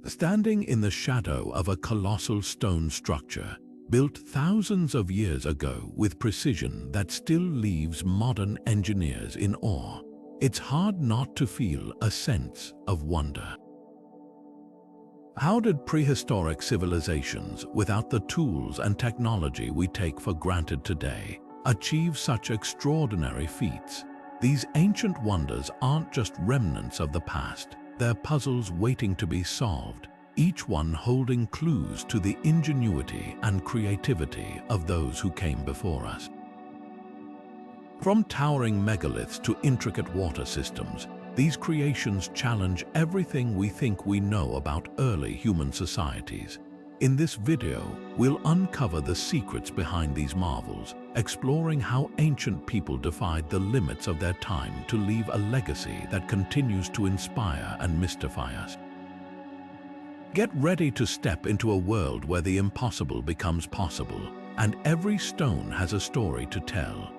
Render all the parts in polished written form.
Standing in the shadow of a colossal stone structure, built thousands of years ago with precision that still leaves modern engineers in awe, it's hard not to feel a sense of wonder. How did prehistoric civilizations, without the tools and technology we take for granted today, achieve such extraordinary feats? These ancient wonders aren't just remnants of the past, they're puzzles waiting to be solved, each one holding clues to the ingenuity and creativity of those who came before us. From towering megaliths to intricate water systems, these creations challenge everything we think we know about early human societies. In this video, we'll uncover the secrets behind these marvels, exploring how ancient people defied the limits of their time to leave a legacy that continues to inspire and mystify us. Get ready to step into a world where the impossible becomes possible, and every stone has a story to tell.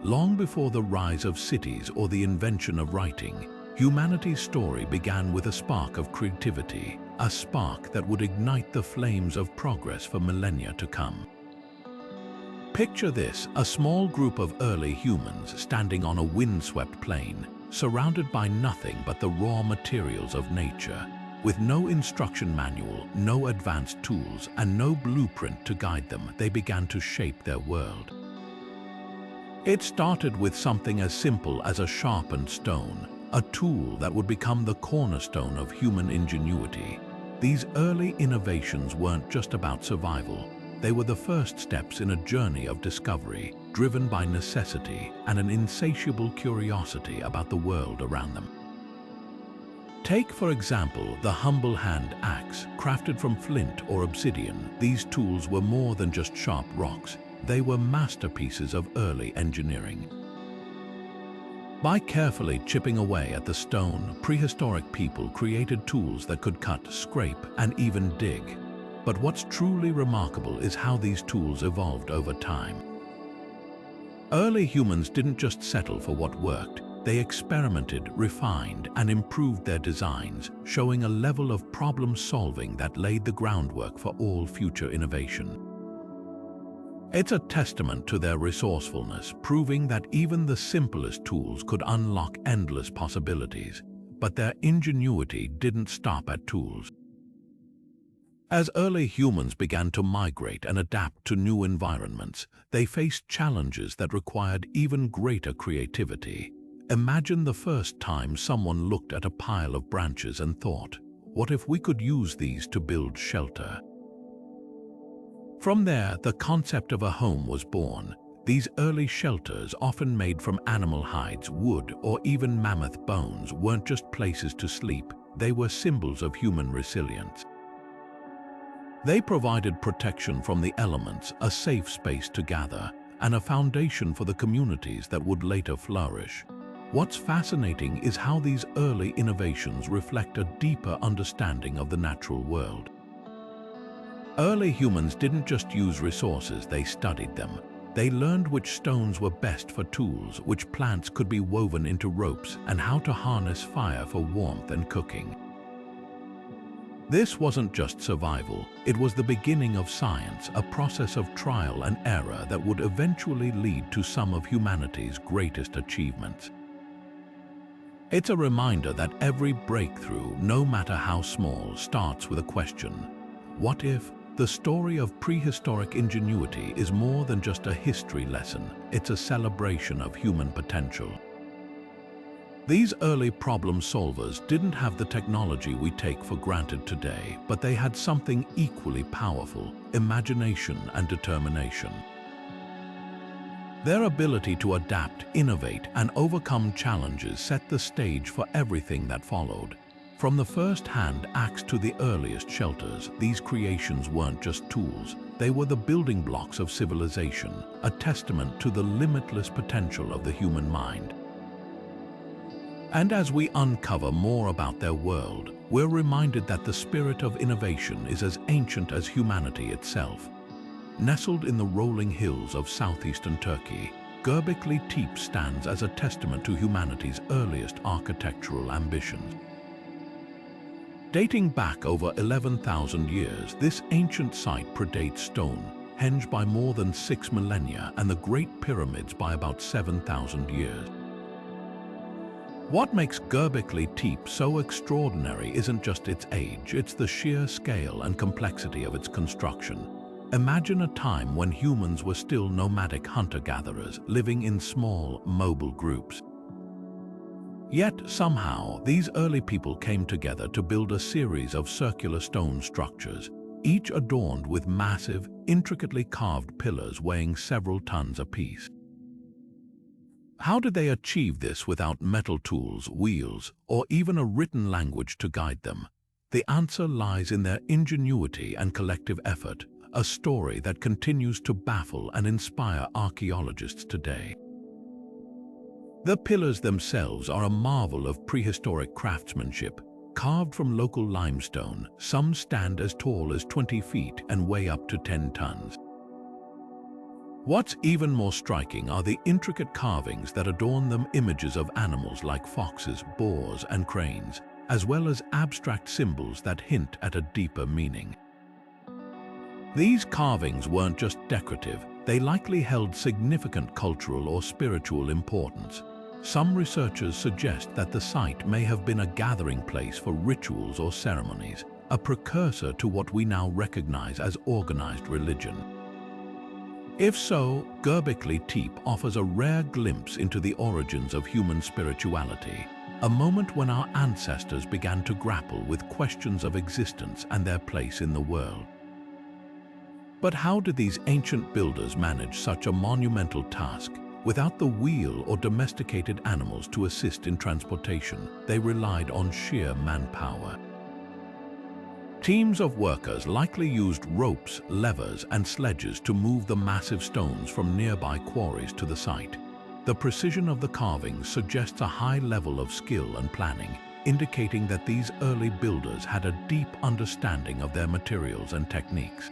Long before the rise of cities or the invention of writing, humanity's story began with a spark of creativity, a spark that would ignite the flames of progress for millennia to come. Picture this, a small group of early humans standing on a windswept plain, surrounded by nothing but the raw materials of nature. With no instruction manual, no advanced tools, and no blueprint to guide them, they began to shape their world. It started with something as simple as a sharpened stone, a tool that would become the cornerstone of human ingenuity. These early innovations weren't just about survival. They were the first steps in a journey of discovery, driven by necessity and an insatiable curiosity about the world around them. Take, for example, the humble hand axe, crafted from flint or obsidian. These tools were more than just sharp rocks. They were masterpieces of early engineering. By carefully chipping away at the stone, prehistoric people created tools that could cut, scrape, and even dig. But what's truly remarkable is how these tools evolved over time. Early humans didn't just settle for what worked. They experimented, refined, and improved their designs, showing a level of problem-solving that laid the groundwork for all future innovation. It's a testament to their resourcefulness, proving that even the simplest tools could unlock endless possibilities. But their ingenuity didn't stop at tools. As early humans began to migrate and adapt to new environments, they faced challenges that required even greater creativity. Imagine the first time someone looked at a pile of branches and thought, "What if we could use these to build shelter?" From there, the concept of a home was born. These early shelters, often made from animal hides, wood, or even mammoth bones, weren't just places to sleep. They were symbols of human resilience. They provided protection from the elements, a safe space to gather, and a foundation for the communities that would later flourish. What's fascinating is how these early innovations reflect a deeper understanding of the natural world. Early humans didn't just use resources, they studied them. They learned which stones were best for tools, which plants could be woven into ropes, and how to harness fire for warmth and cooking. This wasn't just survival, it was the beginning of science, a process of trial and error that would eventually lead to some of humanity's greatest achievements. It's a reminder that every breakthrough, no matter how small, starts with a question. What if? The story of prehistoric ingenuity is more than just a history lesson, it's a celebration of human potential. These early problem solvers didn't have the technology we take for granted today, but they had something equally powerful: imagination and determination. Their ability to adapt, innovate, and overcome challenges set the stage for everything that followed. From the first hand axe to the earliest shelters, these creations weren't just tools, they were the building blocks of civilization, a testament to the limitless potential of the human mind. And as we uncover more about their world, we're reminded that the spirit of innovation is as ancient as humanity itself. Nestled in the rolling hills of southeastern Turkey, Göbekli Tepe stands as a testament to humanity's earliest architectural ambitions. Dating back over 11,000 years, this ancient site predates Stonehenge by more than 6 millennia and the Great Pyramids by about 7,000 years. What makes Gerbikli Tepe so extraordinary isn't just its age, it's the sheer scale and complexity of its construction. Imagine a time when humans were still nomadic hunter-gatherers, living in small, mobile groups. Yet, somehow, these early people came together to build a series of circular stone structures, each adorned with massive, intricately carved pillars weighing several tons apiece. How did they achieve this without metal tools, wheels, or even a written language to guide them? The answer lies in their ingenuity and collective effort, a story that continues to baffle and inspire archaeologists today. The pillars themselves are a marvel of prehistoric craftsmanship, carved from local limestone. Some stand as tall as 20 feet and weigh up to 10 tons. What's even more striking are the intricate carvings that adorn them, images of animals like foxes, boars, and cranes, as well as abstract symbols that hint at a deeper meaning. These carvings weren't just decorative, they likely held significant cultural or spiritual importance. Some researchers suggest that the site may have been a gathering place for rituals or ceremonies, a precursor to what we now recognize as organized religion. If so, Göbekli Tepe offers a rare glimpse into the origins of human spirituality, a moment when our ancestors began to grapple with questions of existence and their place in the world. But how did these ancient builders manage such a monumental task? Without the wheel or domesticated animals to assist in transportation, they relied on sheer manpower. Teams of workers likely used ropes, levers, and sledges to move the massive stones from nearby quarries to the site. The precision of the carvings suggests a high level of skill and planning, indicating that these early builders had a deep understanding of their materials and techniques.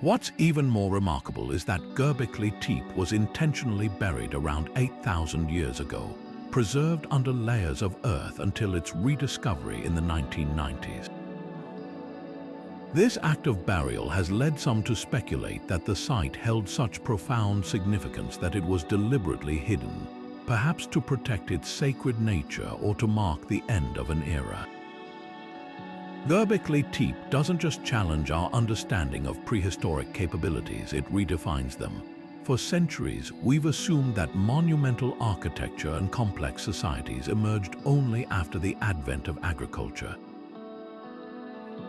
What's even more remarkable is that Göbekli Tepe was intentionally buried around 8,000 years ago, preserved under layers of earth until its rediscovery in the 1990s. This act of burial has led some to speculate that the site held such profound significance that it was deliberately hidden, perhaps to protect its sacred nature or to mark the end of an era. Göbekli Tepe doesn't just challenge our understanding of prehistoric capabilities, it redefines them. For centuries, we've assumed that monumental architecture and complex societies emerged only after the advent of agriculture.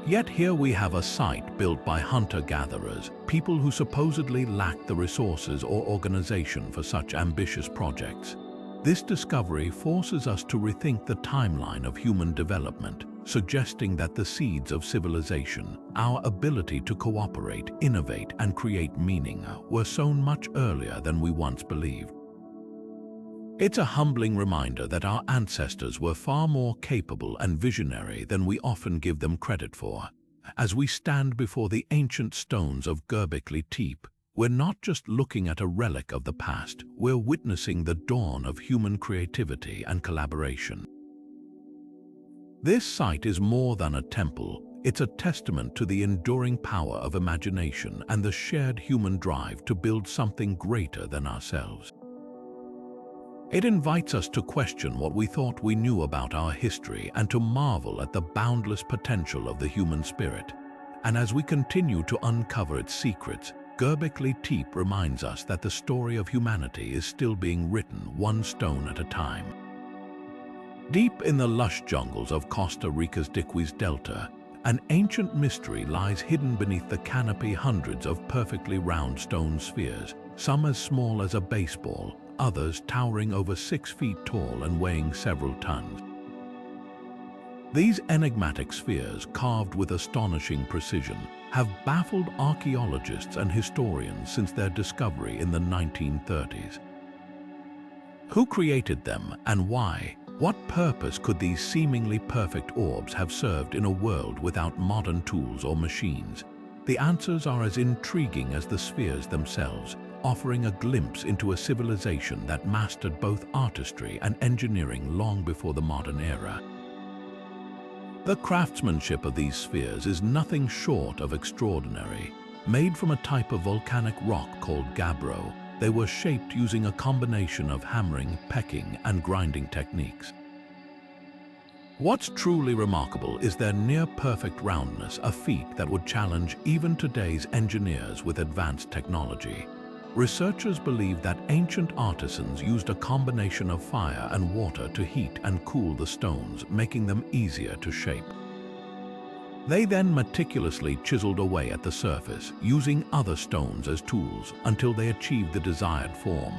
Yet here we have a site built by hunter-gatherers, people who supposedly lacked the resources or organization for such ambitious projects. This discovery forces us to rethink the timeline of human development, suggesting that the seeds of civilization, our ability to cooperate, innovate, and create meaning, were sown much earlier than we once believed. It's a humbling reminder that our ancestors were far more capable and visionary than we often give them credit for. As we stand before the ancient stones of Göbekli Tepe, we're not just looking at a relic of the past, we're witnessing the dawn of human creativity and collaboration. This site is more than a temple, it's a testament to the enduring power of imagination and the shared human drive to build something greater than ourselves. It invites us to question what we thought we knew about our history and to marvel at the boundless potential of the human spirit. And as we continue to uncover its secrets, Göbekli Tepe reminds us that the story of humanity is still being written one stone at a time. Deep in the lush jungles of Costa Rica's Diquis Delta, an ancient mystery lies hidden beneath the canopy. Hundreds of perfectly round stone spheres, some as small as a baseball, others towering over 6 feet tall and weighing several tons. These enigmatic spheres, carved with astonishing precision, have baffled archaeologists and historians since their discovery in the 1930s. Who created them and why? What purpose could these seemingly perfect orbs have served in a world without modern tools or machines? The answers are as intriguing as the spheres themselves, offering a glimpse into a civilization that mastered both artistry and engineering long before the modern era. The craftsmanship of these spheres is nothing short of extraordinary. Made from a type of volcanic rock called gabbro, they were shaped using a combination of hammering, pecking, and grinding techniques. What's truly remarkable is their near-perfect roundness, a feat that would challenge even today's engineers with advanced technology. Researchers believe that ancient artisans used a combination of fire and water to heat and cool the stones, making them easier to shape. They then meticulously chiseled away at the surface, using other stones as tools until they achieved the desired form.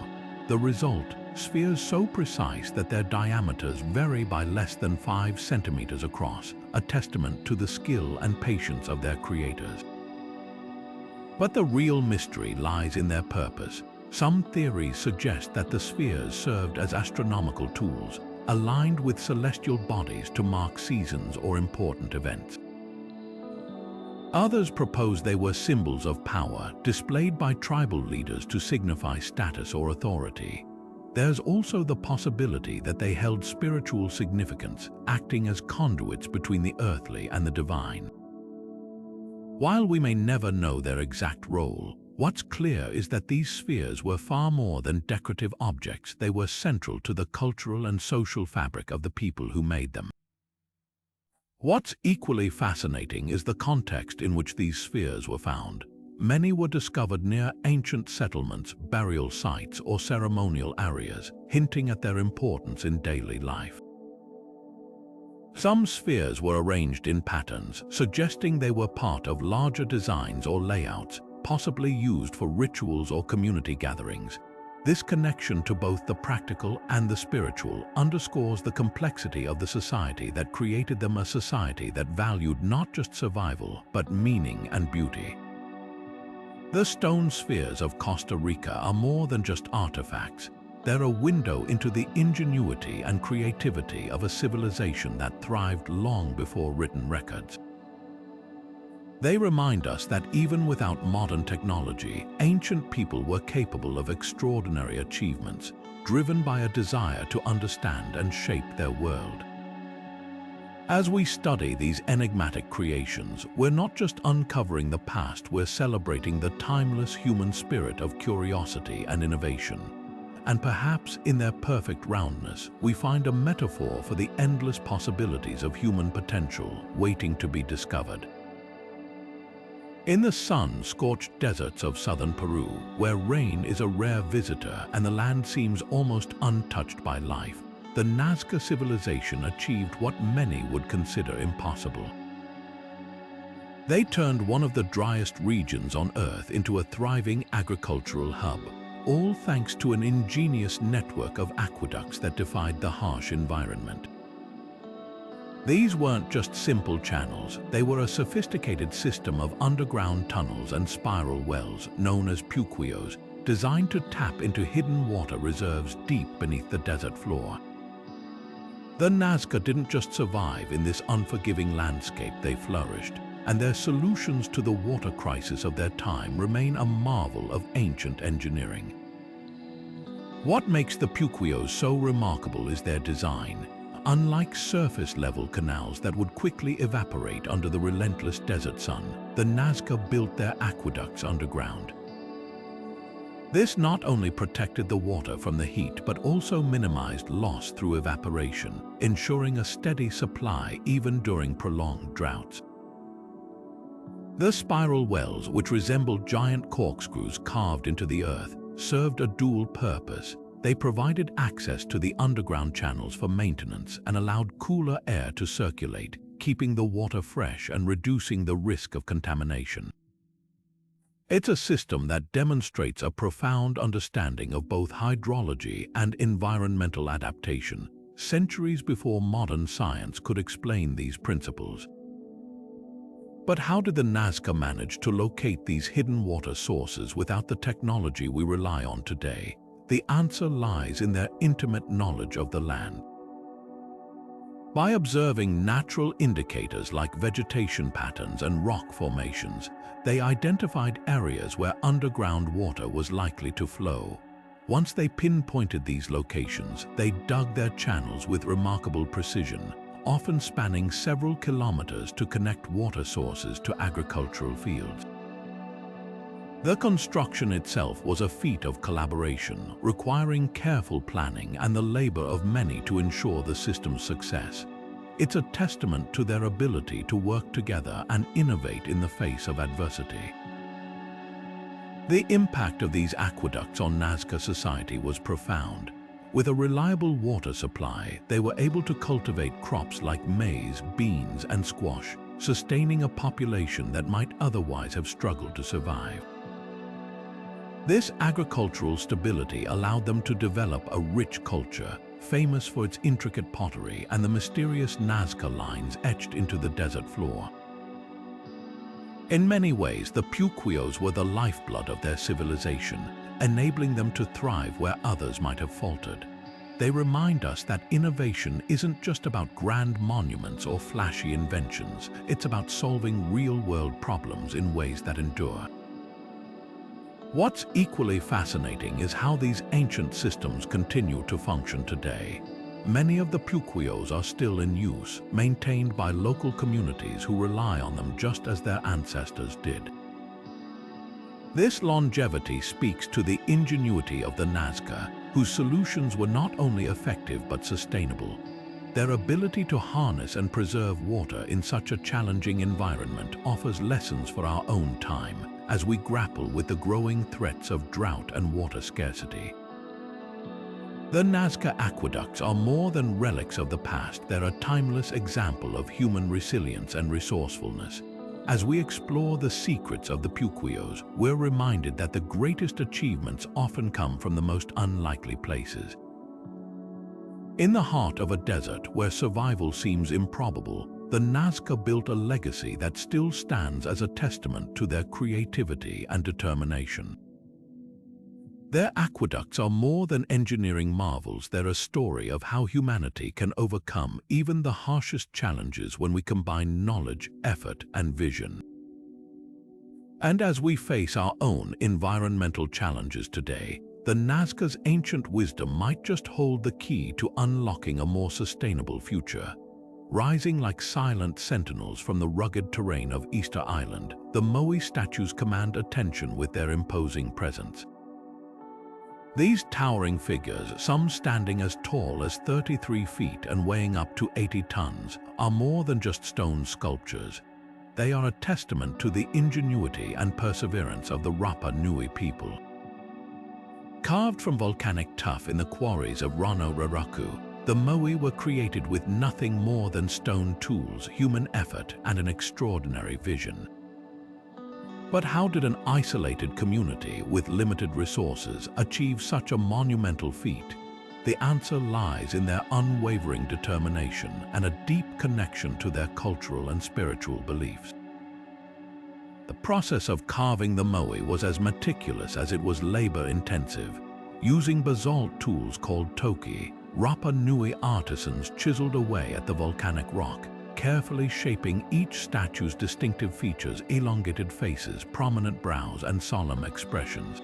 The result, spheres so precise that their diameters vary by less than 5 centimeters across, a testament to the skill and patience of their creators. But the real mystery lies in their purpose. Some theories suggest that the spheres served as astronomical tools, aligned with celestial bodies to mark seasons or important events. Others propose they were symbols of power, displayed by tribal leaders to signify status or authority. There's also the possibility that they held spiritual significance, acting as conduits between the earthly and the divine. While we may never know their exact role, what's clear is that these spheres were far more than decorative objects. They were central to the cultural and social fabric of the people who made them. What's equally fascinating is the context in which these spheres were found. Many were discovered near ancient settlements, burial sites, or ceremonial areas, hinting at their importance in daily life. Some spheres were arranged in patterns, suggesting they were part of larger designs or layouts, possibly used for rituals or community gatherings. This connection to both the practical and the spiritual underscores the complexity of the society that created them, a society that valued not just survival, but meaning and beauty. The stone spheres of Costa Rica are more than just artifacts. They're a window into the ingenuity and creativity of a civilization that thrived long before written records. They remind us that even without modern technology, ancient people were capable of extraordinary achievements, driven by a desire to understand and shape their world. As we study these enigmatic creations, we're not just uncovering the past, we're celebrating the timeless human spirit of curiosity and innovation. And perhaps in their perfect roundness, we find a metaphor for the endless possibilities of human potential waiting to be discovered. In the sun-scorched deserts of southern Peru, where rain is a rare visitor and the land seems almost untouched by life, the Nazca civilization achieved what many would consider impossible. They turned one of the driest regions on Earth into a thriving agricultural hub, all thanks to an ingenious network of aqueducts that defied the harsh environment. These weren't just simple channels, they were a sophisticated system of underground tunnels and spiral wells, known as puquios, designed to tap into hidden water reserves deep beneath the desert floor. The Nazca didn't just survive in this unforgiving landscape, they flourished, and their solutions to the water crisis of their time remain a marvel of ancient engineering. What makes the puquios so remarkable is their design. Unlike surface-level canals that would quickly evaporate under the relentless desert sun, the Nazca built their aqueducts underground. This not only protected the water from the heat, but also minimized loss through evaporation, ensuring a steady supply even during prolonged droughts. The spiral wells, which resembled giant corkscrews carved into the earth, served a dual purpose. They provided access to the underground channels for maintenance and allowed cooler air to circulate, keeping the water fresh and reducing the risk of contamination. It's a system that demonstrates a profound understanding of both hydrology and environmental adaptation, centuries before modern science could explain these principles. But how did the Nazca manage to locate these hidden water sources without the technology we rely on today? The answer lies in their intimate knowledge of the land. By observing natural indicators like vegetation patterns and rock formations, they identified areas where underground water was likely to flow. Once they pinpointed these locations, they dug their channels with remarkable precision, often spanning several kilometers to connect water sources to agricultural fields. The construction itself was a feat of collaboration, requiring careful planning and the labor of many to ensure the system's success. It's a testament to their ability to work together and innovate in the face of adversity. The impact of these aqueducts on Nazca society was profound. With a reliable water supply, they were able to cultivate crops like maize, beans, and squash, sustaining a population that might otherwise have struggled to survive. This agricultural stability allowed them to develop a rich culture, famous for its intricate pottery and the mysterious Nazca lines etched into the desert floor. In many ways, the Puquioos were the lifeblood of their civilization, enabling them to thrive where others might have faltered. They remind us that innovation isn't just about grand monuments or flashy inventions, it's about solving real-world problems in ways that endure. What's equally fascinating is how these ancient systems continue to function today. Many of the Puquioos are still in use, maintained by local communities who rely on them just as their ancestors did. This longevity speaks to the ingenuity of the Nazca, whose solutions were not only effective but sustainable. Their ability to harness and preserve water in such a challenging environment offers lessons for our own time, as we grapple with the growing threats of drought and water scarcity. The Nazca aqueducts are more than relics of the past. They're a timeless example of human resilience and resourcefulness. As we explore the secrets of the Puquioos, we're reminded that the greatest achievements often come from the most unlikely places. In the heart of a desert where survival seems improbable, the Nazca built a legacy that still stands as a testament to their creativity and determination. Their aqueducts are more than engineering marvels. They're a story of how humanity can overcome even the harshest challenges when we combine knowledge, effort, and vision. And as we face our own environmental challenges today, the Nazca's ancient wisdom might just hold the key to unlocking a more sustainable future. Rising like silent sentinels from the rugged terrain of Easter Island, the Moai statues command attention with their imposing presence. These towering figures, some standing as tall as 33 feet and weighing up to 80 tons, are more than just stone sculptures. They are a testament to the ingenuity and perseverance of the Rapa Nui people. Carved from volcanic tuff in the quarries of Rano Raraku, the Moai were created with nothing more than stone tools, human effort, and an extraordinary vision. But how did an isolated community with limited resources achieve such a monumental feat? The answer lies in their unwavering determination and a deep connection to their cultural and spiritual beliefs. The process of carving the Moai was as meticulous as it was labor-intensive. Using basalt tools called toki, Rapa Nui artisans chiseled away at the volcanic rock, carefully shaping each statue's distinctive features: elongated faces, prominent brows, and solemn expressions.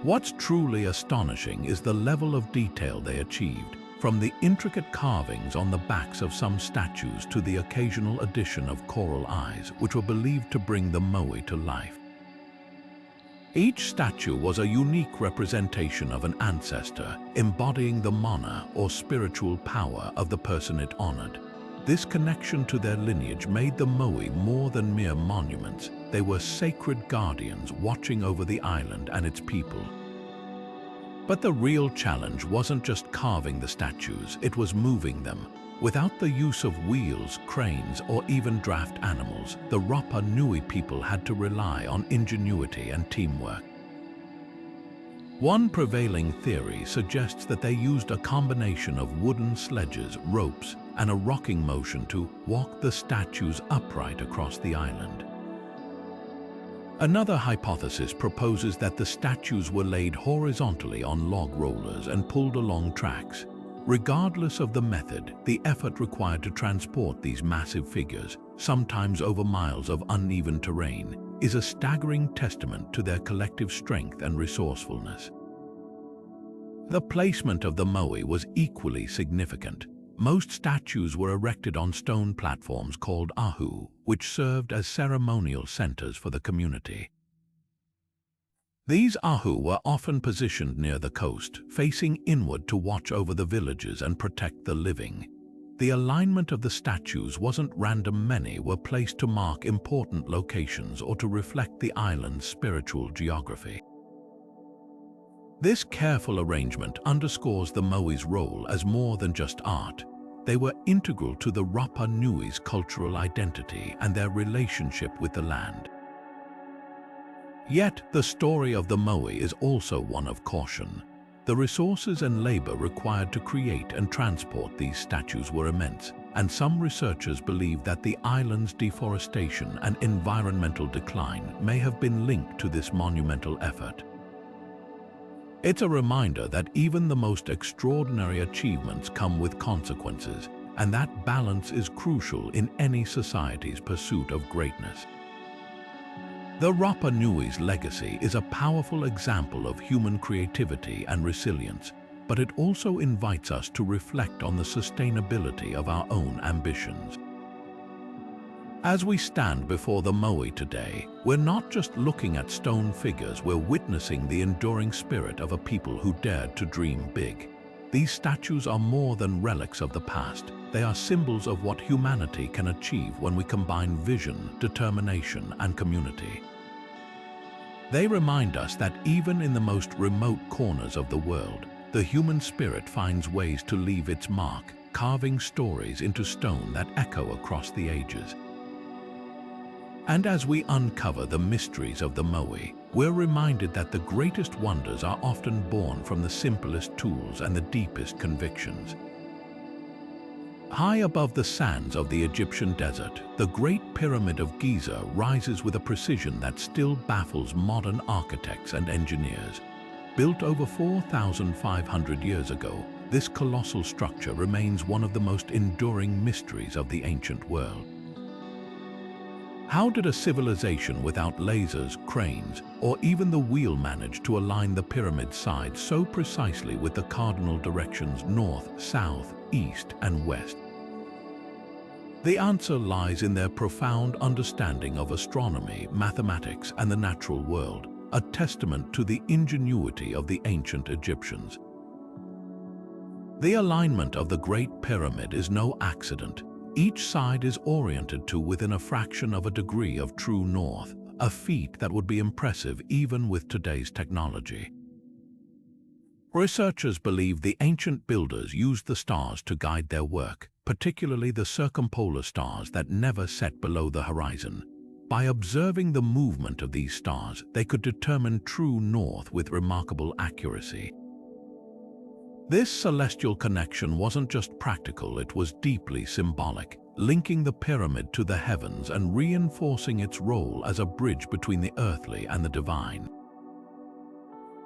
What's truly astonishing is the level of detail they achieved, from the intricate carvings on the backs of some statues to the occasional addition of coral eyes, which were believed to bring the Moai to life. Each statue was a unique representation of an ancestor, embodying the mana or spiritual power of the person it honored. This connection to their lineage made the Moai more than mere monuments. They were sacred guardians watching over the island and its people. But the real challenge wasn't just carving the statues, it was moving them. Without the use of wheels, cranes, or even draft animals, the Rapa Nui people had to rely on ingenuity and teamwork. One prevailing theory suggests that they used a combination of wooden sledges, ropes, and a rocking motion to walk the statues upright across the island. Another hypothesis proposes that the statues were laid horizontally on log rollers and pulled along tracks. Regardless of the method, the effort required to transport these massive figures, sometimes over miles of uneven terrain, is a staggering testament to their collective strength and resourcefulness. The placement of the Moai was equally significant. Most statues were erected on stone platforms called ahu, which served as ceremonial centers for the community. These ahu were often positioned near the coast, facing inward to watch over the villages and protect the living. The alignment of the statues wasn't random. Many were placed to mark important locations or to reflect the island's spiritual geography. This careful arrangement underscores the Moai's role as more than just art. They were integral to the Rapa Nui's cultural identity and their relationship with the land. Yet, the story of the Moai is also one of caution. The resources and labor required to create and transport these statues were immense, and some researchers believe that the island's deforestation and environmental decline may have been linked to this monumental effort. It's a reminder that even the most extraordinary achievements come with consequences, and that balance is crucial in any society's pursuit of greatness. The Rapa Nui's legacy is a powerful example of human creativity and resilience, but it also invites us to reflect on the sustainability of our own ambitions. As we stand before the Moai today, we're not just looking at stone figures, we're witnessing the enduring spirit of a people who dared to dream big. These statues are more than relics of the past. They are symbols of what humanity can achieve when we combine vision, determination, and community. They remind us that even in the most remote corners of the world, the human spirit finds ways to leave its mark, carving stories into stone that echo across the ages. And as we uncover the mysteries of the Moai, we're reminded that the greatest wonders are often born from the simplest tools and the deepest convictions. High above the sands of the Egyptian desert, the Great Pyramid of Giza rises with a precision that still baffles modern architects and engineers. Built over 4,500 years ago, this colossal structure remains one of the most enduring mysteries of the ancient world. How did a civilization without lasers, cranes, or even the wheel manage to align the pyramid's sides so precisely with the cardinal directions north, south, east, and west? The answer lies in their profound understanding of astronomy, mathematics, and the natural world, a testament to the ingenuity of the ancient Egyptians. The alignment of the Great Pyramid is no accident. Each side is oriented to within a fraction of a degree of true north, a feat that would be impressive even with today's technology. Researchers believe the ancient builders used the stars to guide their work, particularly the circumpolar stars that never set below the horizon. By observing the movement of these stars, they could determine true north with remarkable accuracy. This celestial connection wasn't just practical, it was deeply symbolic, linking the pyramid to the heavens and reinforcing its role as a bridge between the earthly and the divine.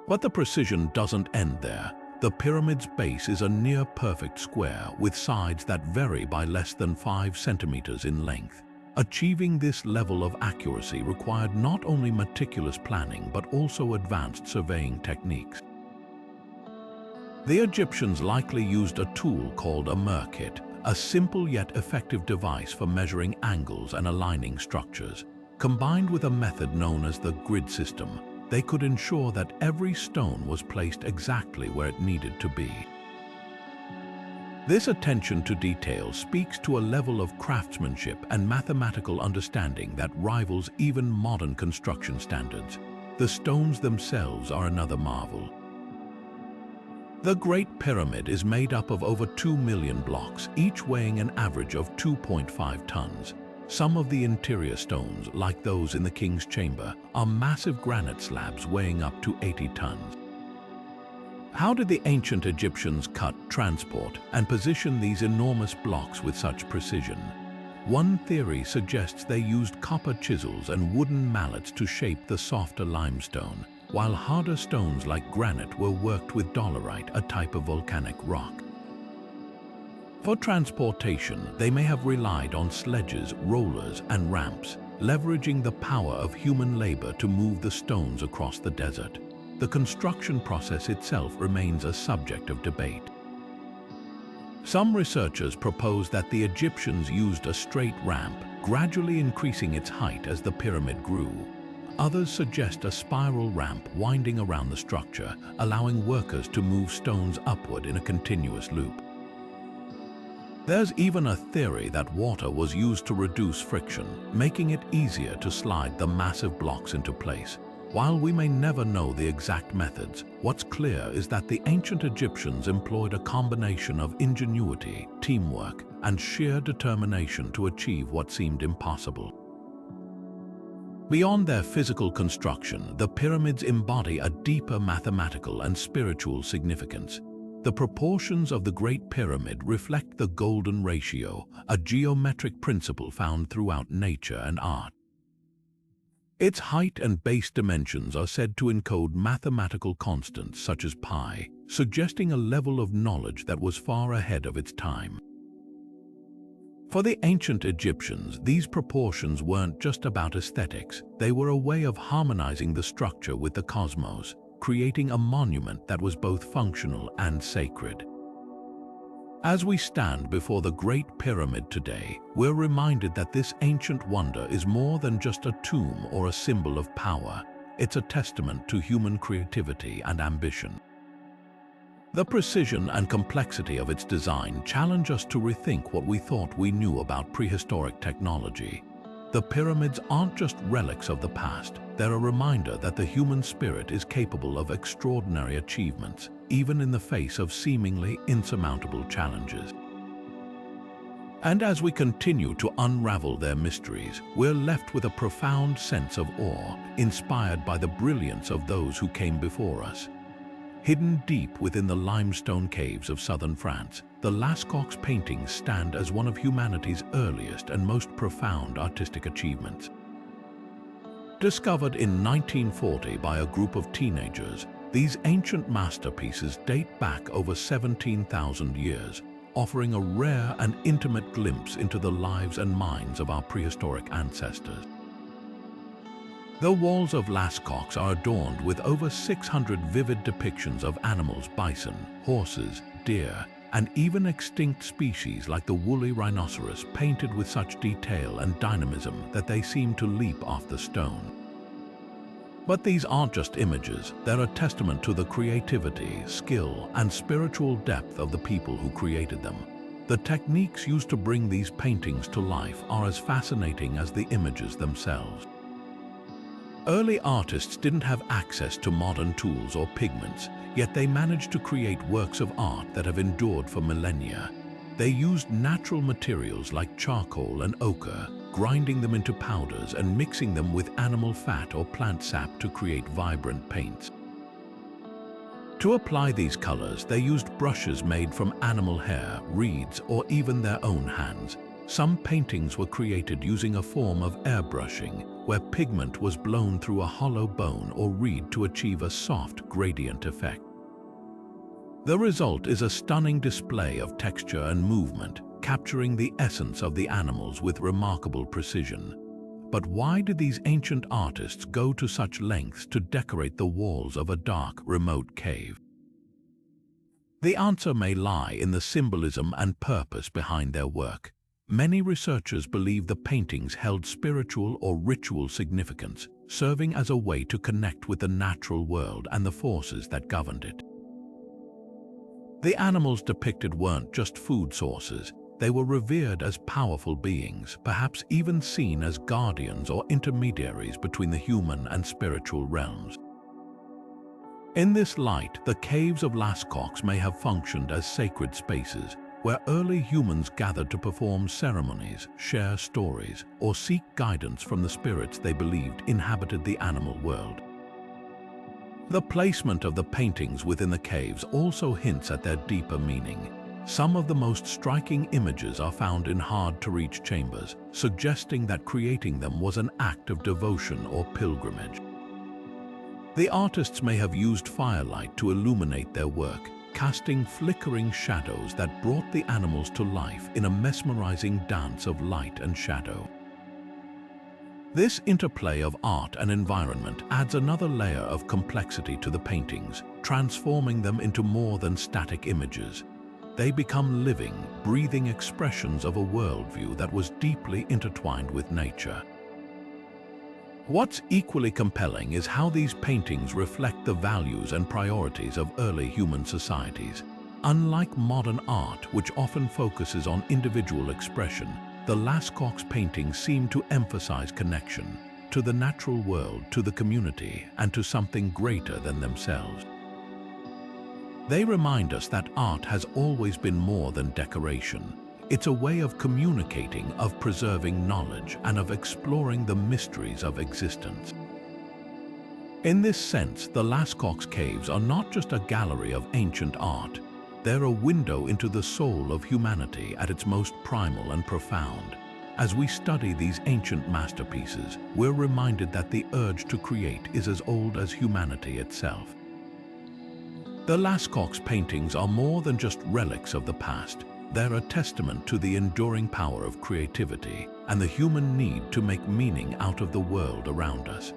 But the precision doesn't end there. The pyramid's base is a near-perfect square with sides that vary by less than 5 centimeters in length. Achieving this level of accuracy required not only meticulous planning but also advanced surveying techniques. The Egyptians likely used a tool called a merkit, a simple yet effective device for measuring angles and aligning structures. Combined with a method known as the grid system, they could ensure that every stone was placed exactly where it needed to be. This attention to detail speaks to a level of craftsmanship and mathematical understanding that rivals even modern construction standards. The stones themselves are another marvel. The Great Pyramid is made up of over 2 million blocks, each weighing an average of 2.5 tons. Some of the interior stones, like those in the King's Chamber, are massive granite slabs weighing up to 80 tons. How did the ancient Egyptians cut, transport, and position these enormous blocks with such precision? One theory suggests they used copper chisels and wooden mallets to shape the softer limestone, while harder stones like granite were worked with dolerite, a type of volcanic rock. For transportation, they may have relied on sledges, rollers, and ramps, leveraging the power of human labor to move the stones across the desert. The construction process itself remains a subject of debate. Some researchers propose that the Egyptians used a straight ramp, gradually increasing its height as the pyramid grew. Others suggest a spiral ramp winding around the structure, allowing workers to move stones upward in a continuous loop. There's even a theory that water was used to reduce friction, making it easier to slide the massive blocks into place. While we may never know the exact methods, what's clear is that the ancient Egyptians employed a combination of ingenuity, teamwork, and sheer determination to achieve what seemed impossible. Beyond their physical construction, the pyramids embody a deeper mathematical and spiritual significance. The proportions of the Great Pyramid reflect the golden ratio, a geometric principle found throughout nature and art. Its height and base dimensions are said to encode mathematical constants such as pi, suggesting a level of knowledge that was far ahead of its time. For the ancient Egyptians, these proportions weren't just about aesthetics, they were a way of harmonizing the structure with the cosmos, creating a monument that was both functional and sacred. As we stand before the Great Pyramid today, we're reminded that this ancient wonder is more than just a tomb or a symbol of power. It's a testament to human creativity and ambition. The precision and complexity of its design challenge us to rethink what we thought we knew about prehistoric technology. The pyramids aren't just relics of the past, they're a reminder that the human spirit is capable of extraordinary achievements, even in the face of seemingly insurmountable challenges. And as we continue to unravel their mysteries, we're left with a profound sense of awe, inspired by the brilliance of those who came before us. Hidden deep within the limestone caves of southern France, the Lascaux paintings stand as one of humanity's earliest and most profound artistic achievements. Discovered in 1940 by a group of teenagers, these ancient masterpieces date back over 17,000 years, offering a rare and intimate glimpse into the lives and minds of our prehistoric ancestors. The walls of Lascaux are adorned with over 600 vivid depictions of animals, bison, horses, deer, and even extinct species like the woolly rhinoceros, painted with such detail and dynamism that they seem to leap off the stone. But these aren't just images, they're a testament to the creativity, skill, and spiritual depth of the people who created them. The techniques used to bring these paintings to life are as fascinating as the images themselves. Early artists didn't have access to modern tools or pigments, yet they managed to create works of art that have endured for millennia. They used natural materials like charcoal and ochre, grinding them into powders and mixing them with animal fat or plant sap to create vibrant paints. To apply these colors, they used brushes made from animal hair, reeds, or even their own hands. Some paintings were created using a form of airbrushing, where pigment was blown through a hollow bone or reed to achieve a soft gradient effect. The result is a stunning display of texture and movement, capturing the essence of the animals with remarkable precision. But why did these ancient artists go to such lengths to decorate the walls of a dark, remote cave? The answer may lie in the symbolism and purpose behind their work. Many researchers believe the paintings held spiritual or ritual significance, serving as a way to connect with the natural world and the forces that governed it. The animals depicted weren't just food sources, they were revered as powerful beings, perhaps even seen as guardians or intermediaries between the human and spiritual realms. In this light, the caves of Lascaux may have functioned as sacred spaces, where early humans gathered to perform ceremonies, share stories, or seek guidance from the spirits they believed inhabited the animal world. The placement of the paintings within the caves also hints at their deeper meaning. Some of the most striking images are found in hard-to-reach chambers, suggesting that creating them was an act of devotion or pilgrimage. The artists may have used firelight to illuminate their work, casting flickering shadows that brought the animals to life in a mesmerizing dance of light and shadow. This interplay of art and environment adds another layer of complexity to the paintings, transforming them into more than static images. They become living, breathing expressions of a worldview that was deeply intertwined with nature. What's equally compelling is how these paintings reflect the values and priorities of early human societies. Unlike modern art, which often focuses on individual expression, the Lascaux paintings seem to emphasize connection to the natural world, to the community, and to something greater than themselves. They remind us that art has always been more than decoration. It's a way of communicating, of preserving knowledge, and of exploring the mysteries of existence. In this sense, the Lascaux caves are not just a gallery of ancient art. They're a window into the soul of humanity at its most primal and profound. As we study these ancient masterpieces, we're reminded that the urge to create is as old as humanity itself. The Lascaux paintings are more than just relics of the past. They're a testament to the enduring power of creativity and the human need to make meaning out of the world around us.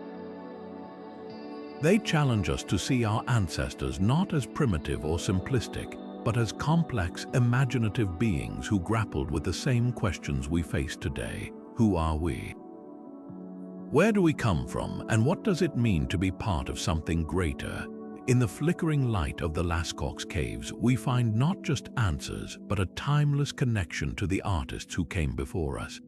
They challenge us to see our ancestors not as primitive or simplistic, but as complex, imaginative beings who grappled with the same questions we face today. Who are we? Where do we come from, and what does it mean to be part of something greater? In the flickering light of the Lascaux caves, we find not just answers, but a timeless connection to the artists who came before us.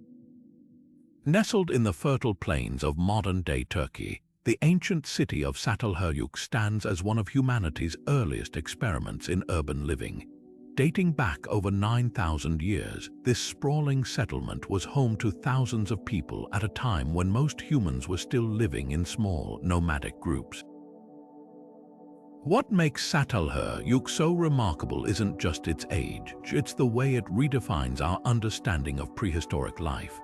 Nestled in the fertile plains of modern-day Turkey, the ancient city of Çatalhöyük stands as one of humanity's earliest experiments in urban living. Dating back over 9,000 years, this sprawling settlement was home to thousands of people at a time when most humans were still living in small, nomadic groups. What makes Çatalhöyük so remarkable isn't just its age, it's the way it redefines our understanding of prehistoric life.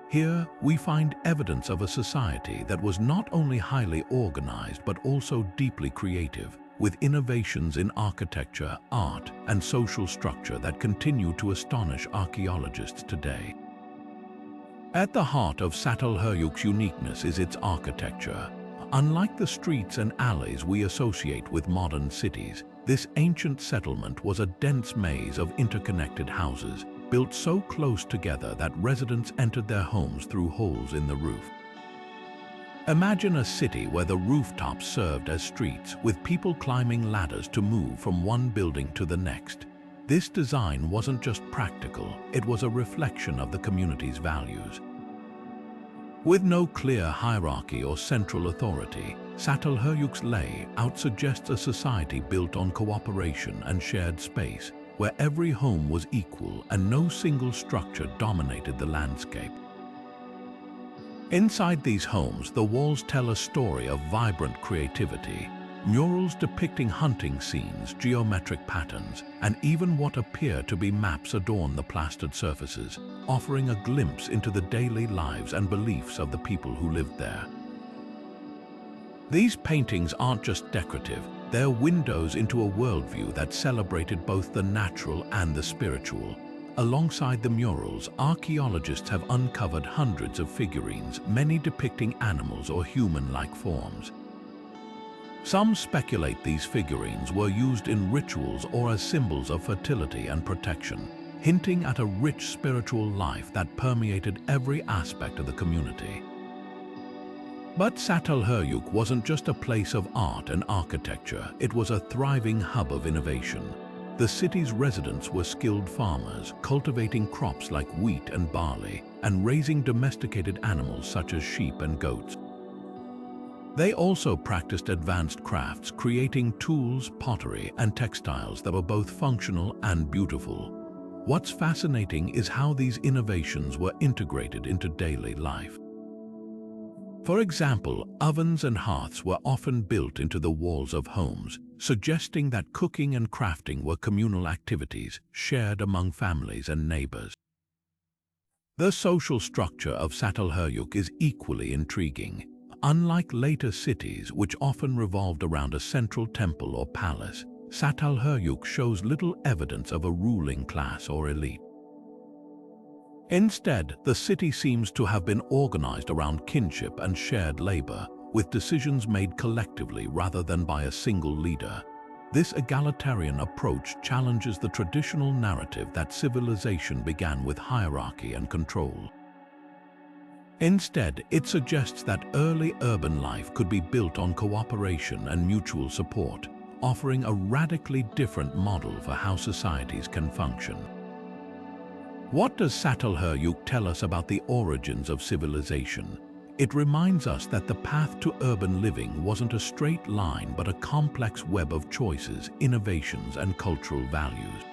Here, we find evidence of a society that was not only highly organized but also deeply creative, with innovations in architecture, art, and social structure that continue to astonish archaeologists today. At the heart of Çatalhöyük's uniqueness is its architecture. Unlike the streets and alleys we associate with modern cities, this ancient settlement was a dense maze of interconnected houses, built so close together that residents entered their homes through holes in the roof. Imagine a city where the rooftops served as streets, with people climbing ladders to move from one building to the next. This design wasn't just practical, it was a reflection of the community's values. With no clear hierarchy or central authority, Çatalhöyük's layout suggests a society built on cooperation and shared space, where every home was equal and no single structure dominated the landscape. Inside these homes, the walls tell a story of vibrant creativity. Murals depicting hunting scenes, geometric patterns, and even what appear to be maps adorn the plastered surfaces, offering a glimpse into the daily lives and beliefs of the people who lived there. These paintings aren't just decorative, they're windows into a worldview that celebrated both the natural and the spiritual. Alongside the murals, archaeologists have uncovered hundreds of figurines, many depicting animals or human-like forms. Some speculate these figurines were used in rituals or as symbols of fertility and protection, hinting at a rich spiritual life that permeated every aspect of the community. But Çatalhöyük wasn't just a place of art and architecture, it was a thriving hub of innovation. The city's residents were skilled farmers, cultivating crops like wheat and barley, and raising domesticated animals such as sheep and goats. They also practiced advanced crafts, creating tools, pottery, and textiles that were both functional and beautiful. What's fascinating is how these innovations were integrated into daily life. For example, ovens and hearths were often built into the walls of homes, suggesting that cooking and crafting were communal activities shared among families and neighbors. The social structure of Çatalhöyük is equally intriguing. Unlike later cities, which often revolved around a central temple or palace, Çatalhöyük shows little evidence of a ruling class or elite. Instead, the city seems to have been organized around kinship and shared labor, with decisions made collectively rather than by a single leader. This egalitarian approach challenges the traditional narrative that civilization began with hierarchy and control. Instead, it suggests that early urban life could be built on cooperation and mutual support, offering a radically different model for how societies can function. What does Çatalhöyük tell us about the origins of civilization? It reminds us that the path to urban living wasn't a straight line but a complex web of choices, innovations, and cultural values.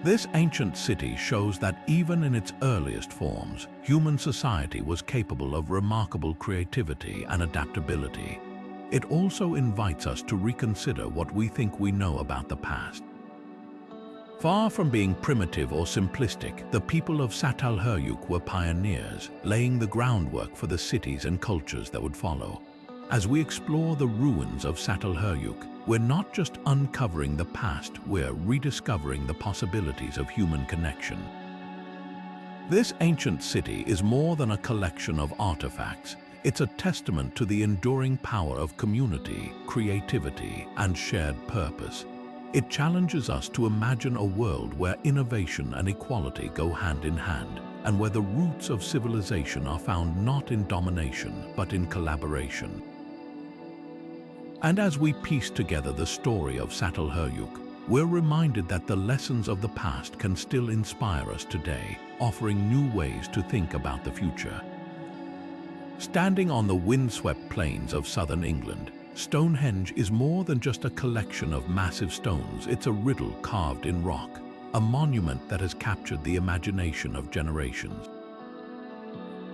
This ancient city shows that even in its earliest forms, human society was capable of remarkable creativity and adaptability. It also invites us to reconsider what we think we know about the past. Far from being primitive or simplistic, the people of Çatalhöyük were pioneers, laying the groundwork for the cities and cultures that would follow. As we explore the ruins of Çatalhöyük, we're not just uncovering the past, we're rediscovering the possibilities of human connection. This ancient city is more than a collection of artifacts. It's a testament to the enduring power of community, creativity, and shared purpose. It challenges us to imagine a world where innovation and equality go hand in hand, and where the roots of civilization are found not in domination, but in collaboration. And as we piece together the story of Çatalhöyük, we're reminded that the lessons of the past can still inspire us today, offering new ways to think about the future. Standing on the windswept plains of southern England, Stonehenge is more than just a collection of massive stones. It's a riddle carved in rock, a monument that has captured the imagination of generations.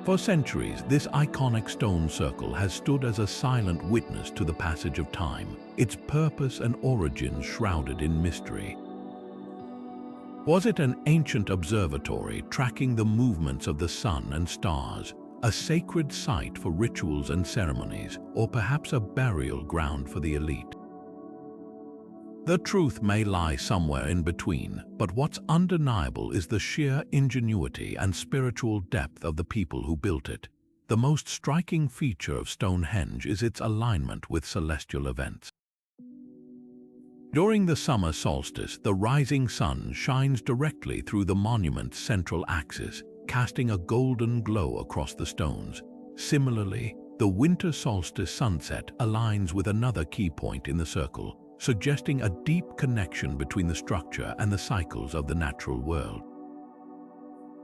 For centuries, this iconic stone circle has stood as a silent witness to the passage of time, its purpose and origins shrouded in mystery. Was it an ancient observatory tracking the movements of the sun and stars, a sacred site for rituals and ceremonies, or perhaps a burial ground for the elite? The truth may lie somewhere in between, but what's undeniable is the sheer ingenuity and spiritual depth of the people who built it. The most striking feature of Stonehenge is its alignment with celestial events. During the summer solstice, the rising sun shines directly through the monument's central axis, casting a golden glow across the stones. Similarly, the winter solstice sunset aligns with another key point in the circle, suggesting a deep connection between the structure and the cycles of the natural world.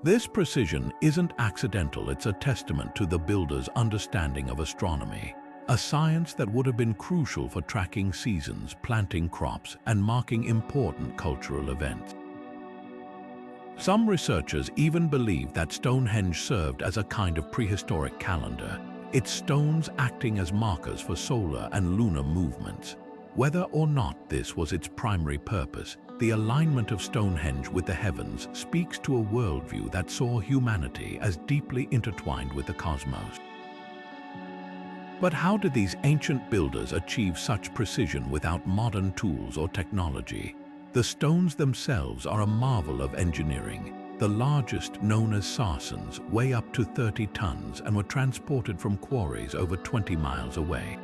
This precision isn't accidental, it's a testament to the builder's understanding of astronomy, a science that would have been crucial for tracking seasons, planting crops, and marking important cultural events. Some researchers even believe that Stonehenge served as a kind of prehistoric calendar, its stones acting as markers for solar and lunar movements. Whether or not this was its primary purpose, the alignment of Stonehenge with the heavens speaks to a worldview that saw humanity as deeply intertwined with the cosmos. But how did these ancient builders achieve such precision without modern tools or technology? The stones themselves are a marvel of engineering. The largest, known as sarsens, weigh up to 30 tons and were transported from quarries over 20 miles away.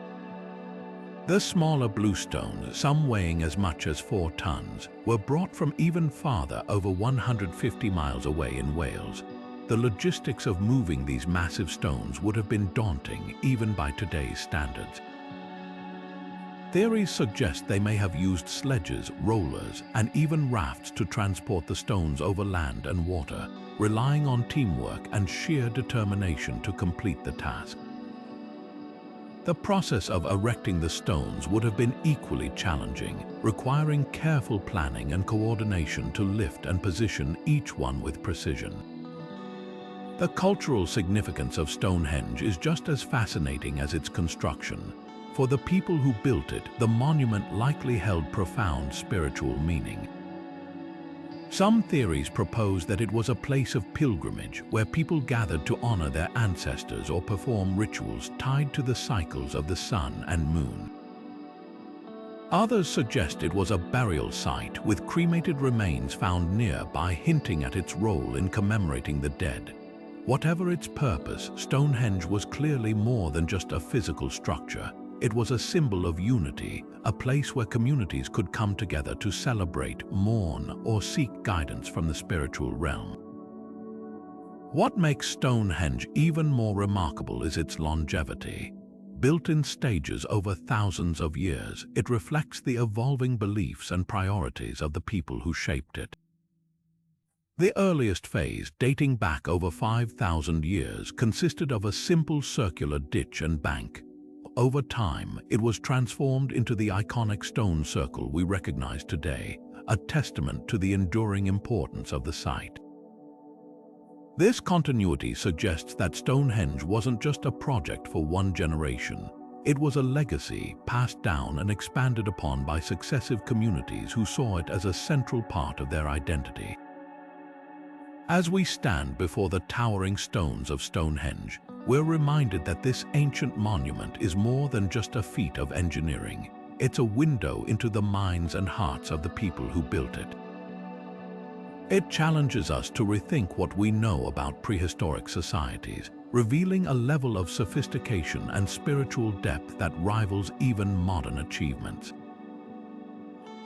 The smaller bluestones, some weighing as much as 4 tons, were brought from even farther, over 150 miles away in Wales. The logistics of moving these massive stones would have been daunting even by today's standards. Theories suggest they may have used sledges, rollers, and even rafts to transport the stones over land and water, relying on teamwork and sheer determination to complete the task. The process of erecting the stones would have been equally challenging, requiring careful planning and coordination to lift and position each one with precision. The cultural significance of Stonehenge is just as fascinating as its construction. For the people who built it, the monument likely held profound spiritual meaning. Some theories propose that it was a place of pilgrimage where people gathered to honor their ancestors or perform rituals tied to the cycles of the sun and moon. Others suggest it was a burial site with cremated remains found nearby, hinting at its role in commemorating the dead. Whatever its purpose, Stonehenge was clearly more than just a physical structure. it was a symbol of unity, a place where communities could come together to celebrate, mourn, or seek guidance from the spiritual realm. What makes Stonehenge even more remarkable is its longevity. Built in stages over thousands of years, it reflects the evolving beliefs and priorities of the people who shaped it. The earliest phase, dating back over 5,000 years, consisted of a simple circular ditch and bank. Over time, it was transformed into the iconic stone circle we recognize today, a testament to the enduring importance of the site. This continuity suggests that Stonehenge wasn't just a project for one generation. It was a legacy passed down and expanded upon by successive communities who saw it as a central part of their identity. As we stand before the towering stones of Stonehenge, we're reminded that this ancient monument is more than just a feat of engineering. It's a window into the minds and hearts of the people who built it. It challenges us to rethink what we know about prehistoric societies, revealing a level of sophistication and spiritual depth that rivals even modern achievements.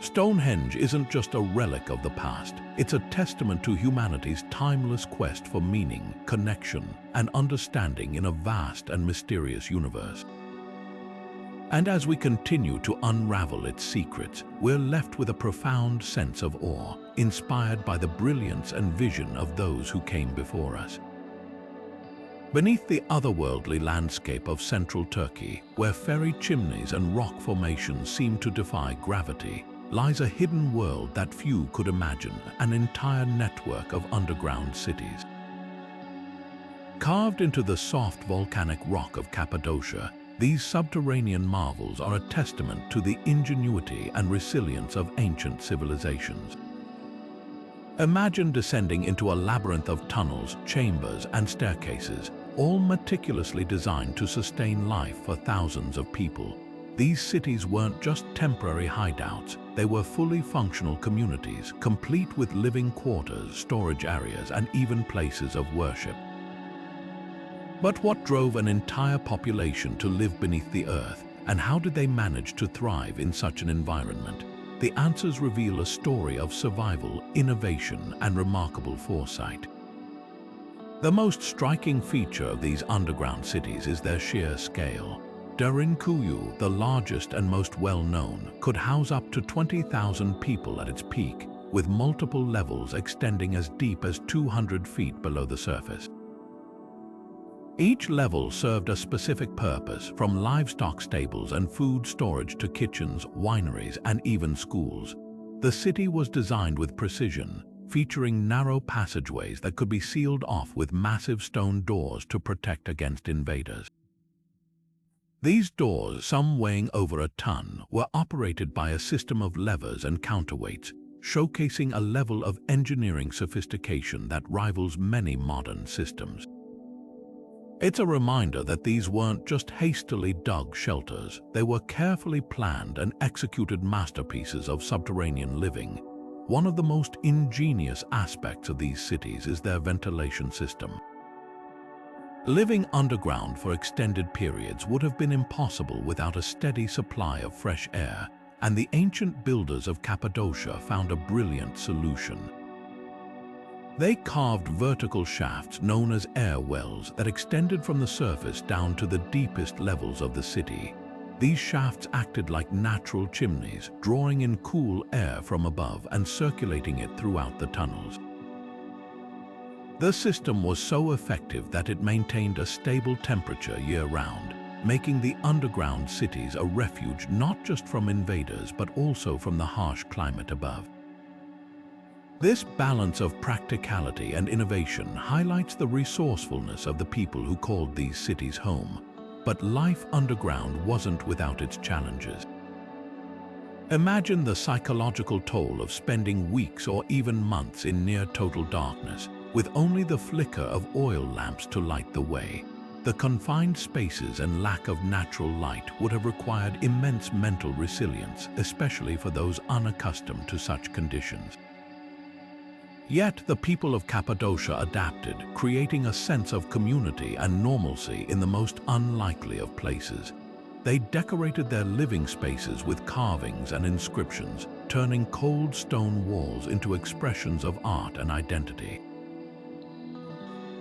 Stonehenge isn't just a relic of the past, it's a testament to humanity's timeless quest for meaning, connection, and understanding in a vast and mysterious universe. And as we continue to unravel its secrets, we're left with a profound sense of awe, inspired by the brilliance and vision of those who came before us. Beneath the otherworldly landscape of central Turkey, where fairy chimneys and rock formations seem to defy gravity, lies a hidden world that few could imagine, an entire network of underground cities. Carved into the soft volcanic rock of Cappadocia, these subterranean marvels are a testament to the ingenuity and resilience of ancient civilizations. Imagine descending into a labyrinth of tunnels, chambers, and staircases, all meticulously designed to sustain life for thousands of people. These cities weren't just temporary hideouts, they were fully functional communities, complete with living quarters, storage areas, and even places of worship. But what drove an entire population to live beneath the earth, and how did they manage to thrive in such an environment? The answers reveal a story of survival, innovation, and remarkable foresight. The most striking feature of these underground cities is their sheer scale. Derinkuyu, the largest and most well-known, could house up to 20,000 people at its peak, with multiple levels extending as deep as 200 feet below the surface. Each level served a specific purpose, from livestock stables and food storage to kitchens, wineries, and even schools. The city was designed with precision, featuring narrow passageways that could be sealed off with massive stone doors to protect against invaders. These doors, some weighing over a ton, were operated by a system of levers and counterweights, showcasing a level of engineering sophistication that rivals many modern systems. It's a reminder that these weren't just hastily dug shelters, they were carefully planned and executed masterpieces of subterranean living. One of the most ingenious aspects of these cities is their ventilation system. Living underground for extended periods would have been impossible without a steady supply of fresh air, and the ancient builders of Cappadocia found a brilliant solution. They carved vertical shafts known as air wells that extended from the surface down to the deepest levels of the city. These shafts acted like natural chimneys, drawing in cool air from above and circulating it throughout the tunnels. The system was so effective that it maintained a stable temperature year-round, making the underground cities a refuge not just from invaders but also from the harsh climate above. This balance of practicality and innovation highlights the resourcefulness of the people who called these cities home. But life underground wasn't without its challenges. Imagine the psychological toll of spending weeks or even months in near-total darkness, with only the flicker of oil lamps to light the way. The confined spaces and lack of natural light would have required immense mental resilience, especially for those unaccustomed to such conditions. Yet the people of Cappadocia adapted, creating a sense of community and normalcy in the most unlikely of places. They decorated their living spaces with carvings and inscriptions, turning cold stone walls into expressions of art and identity.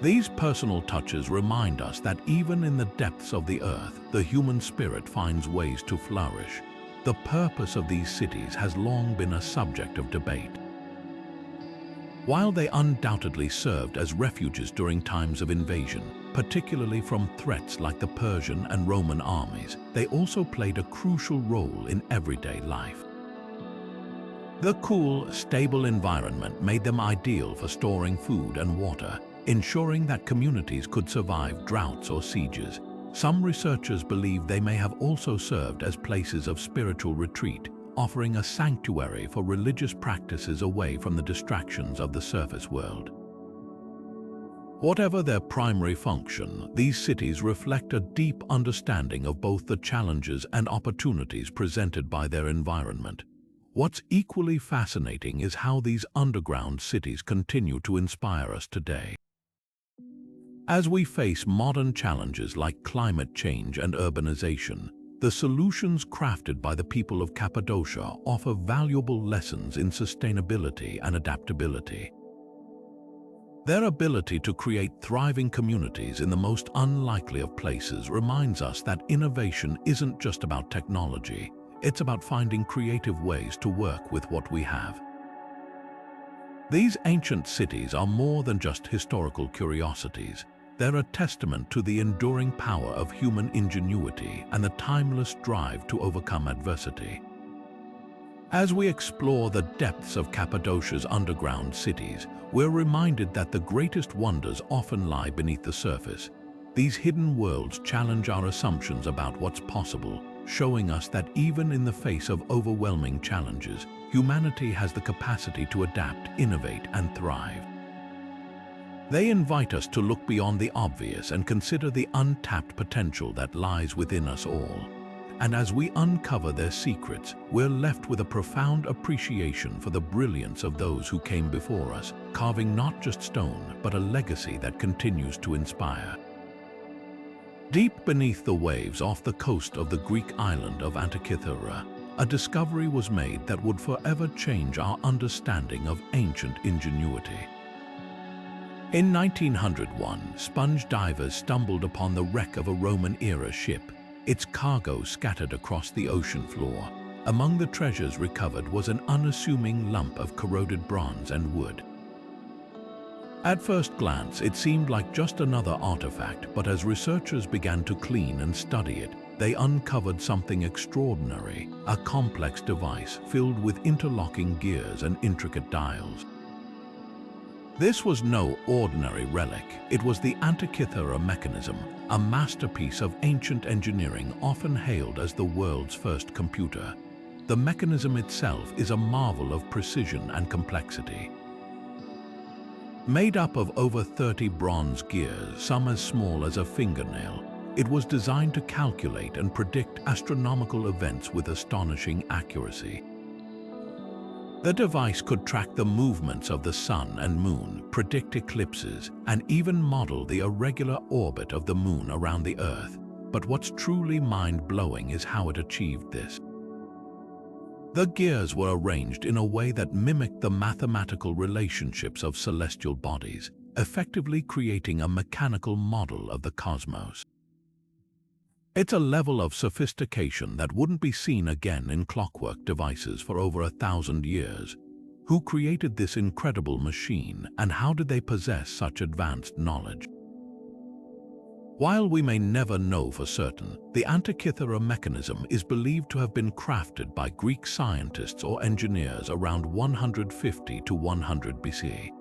These personal touches remind us that even in the depths of the earth, the human spirit finds ways to flourish. The purpose of these cities has long been a subject of debate. While they undoubtedly served as refuges during times of invasion, particularly from threats like the Persian and Roman armies, they also played a crucial role in everyday life. The cool, stable environment made them ideal for storing food and water, ensuring that communities could survive droughts or sieges. Some researchers believe they may have also served as places of spiritual retreat, offering a sanctuary for religious practices away from the distractions of the surface world. Whatever their primary function, these cities reflect a deep understanding of both the challenges and opportunities presented by their environment. What's equally fascinating is how these underground cities continue to inspire us today. As we face modern challenges like climate change and urbanization, the solutions crafted by the people of Cappadocia offer valuable lessons in sustainability and adaptability. Their ability to create thriving communities in the most unlikely of places reminds us that innovation isn't just about technology, it's about finding creative ways to work with what we have. These ancient cities are more than just historical curiosities. They're a testament to the enduring power of human ingenuity and the timeless drive to overcome adversity. As we explore the depths of Cappadocia's underground cities, we're reminded that the greatest wonders often lie beneath the surface. These hidden worlds challenge our assumptions about what's possible, showing us that even in the face of overwhelming challenges, humanity has the capacity to adapt, innovate, and thrive. They invite us to look beyond the obvious and consider the untapped potential that lies within us all. And as we uncover their secrets, we're left with a profound appreciation for the brilliance of those who came before us, carving not just stone, but a legacy that continues to inspire. Deep beneath the waves off the coast of the Greek island of Antikythera, a discovery was made that would forever change our understanding of ancient ingenuity. In 1901, sponge divers stumbled upon the wreck of a Roman-era ship, its cargo scattered across the ocean floor. Among the treasures recovered was an unassuming lump of corroded bronze and wood. At first glance, it seemed like just another artifact, but as researchers began to clean and study it, they uncovered something extraordinary, a complex device filled with interlocking gears and intricate dials. This was no ordinary relic. It was the Antikythera mechanism, a masterpiece of ancient engineering often hailed as the world's first computer. The mechanism itself is a marvel of precision and complexity. Made up of over 30 bronze gears, some as small as a fingernail, it was designed to calculate and predict astronomical events with astonishing accuracy. The device could track the movements of the sun and moon, predict eclipses, and even model the irregular orbit of the moon around the Earth. But what's truly mind-blowing is how it achieved this. The gears were arranged in a way that mimicked the mathematical relationships of celestial bodies, effectively creating a mechanical model of the cosmos. It's a level of sophistication that wouldn't be seen again in clockwork devices for over 1,000 years. Who created this incredible machine, and how did they possess such advanced knowledge? While we may never know for certain, the Antikythera mechanism is believed to have been crafted by Greek scientists or engineers around 150 to 100 BC.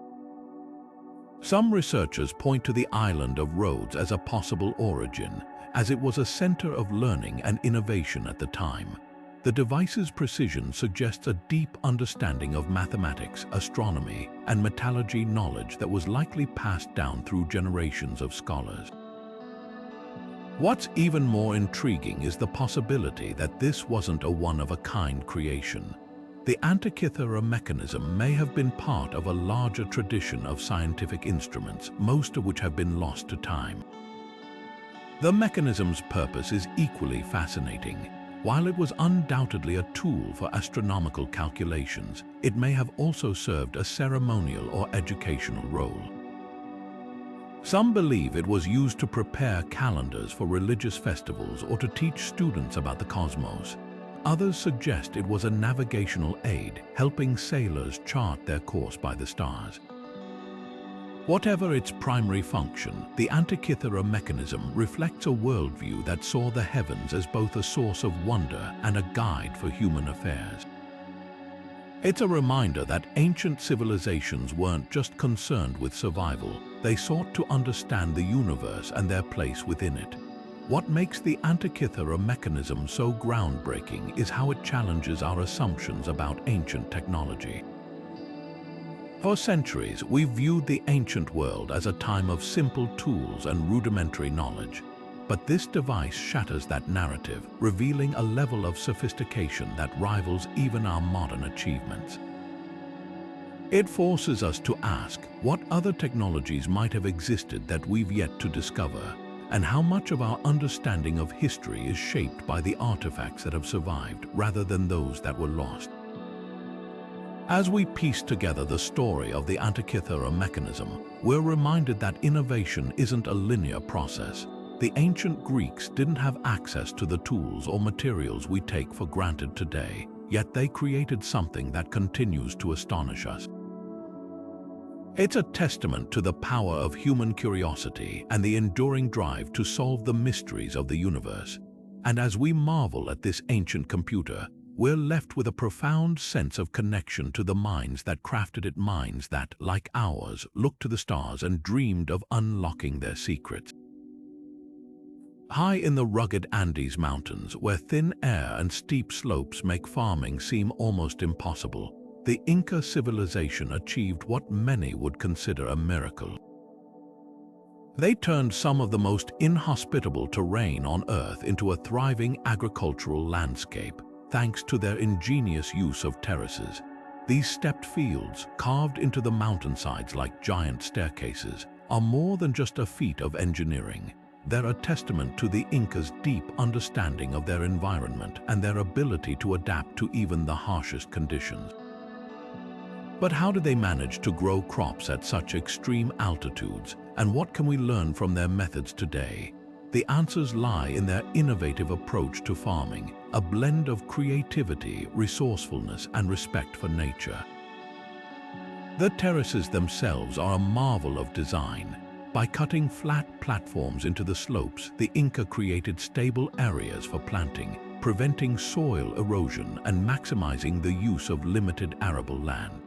Some researchers point to the island of Rhodes as a possible origin, as it was a center of learning and innovation at the time. The device's precision suggests a deep understanding of mathematics, astronomy, and metallurgy knowledge that was likely passed down through generations of scholars. What's even more intriguing is the possibility that this wasn't a one-of-a-kind creation. The Antikythera mechanism may have been part of a larger tradition of scientific instruments, most of which have been lost to time. The mechanism's purpose is equally fascinating. While it was undoubtedly a tool for astronomical calculations, it may have also served a ceremonial or educational role. Some believe it was used to prepare calendars for religious festivals or to teach students about the cosmos. Others suggest it was a navigational aid, helping sailors chart their course by the stars. Whatever its primary function, the Antikythera mechanism reflects a worldview that saw the heavens as both a source of wonder and a guide for human affairs. It's a reminder that ancient civilizations weren't just concerned with survival, they sought to understand the universe and their place within it. What makes the Antikythera mechanism so groundbreaking is how it challenges our assumptions about ancient technology. For centuries, we've viewed the ancient world as a time of simple tools and rudimentary knowledge. But this device shatters that narrative, revealing a level of sophistication that rivals even our modern achievements. It forces us to ask what other technologies might have existed that we've yet to discover, and how much of our understanding of history is shaped by the artifacts that have survived rather than those that were lost. As we piece together the story of the Antikythera mechanism, we're reminded that innovation isn't a linear process. The ancient Greeks didn't have access to the tools or materials we take for granted today, yet they created something that continues to astonish us. It's a testament to the power of human curiosity and the enduring drive to solve the mysteries of the universe. And as we marvel at this ancient computer, we're left with a profound sense of connection to the minds that crafted it, minds that, like ours, looked to the stars and dreamed of unlocking their secrets. High in the rugged Andes Mountains, where thin air and steep slopes make farming seem almost impossible, the Inca civilization achieved what many would consider a miracle. They turned some of the most inhospitable terrain on Earth into a thriving agricultural landscape, thanks to their ingenious use of terraces. These stepped fields, carved into the mountainsides like giant staircases, are more than just a feat of engineering. They're a testament to the Incas' deep understanding of their environment and their ability to adapt to even the harshest conditions. But how did they manage to grow crops at such extreme altitudes, and what can we learn from their methods today? The answers lie in their innovative approach to farming, a blend of creativity, resourcefulness, and respect for nature. The terraces themselves are a marvel of design. By cutting flat platforms into the slopes, the Inca created stable areas for planting, preventing soil erosion and maximizing the use of limited arable land.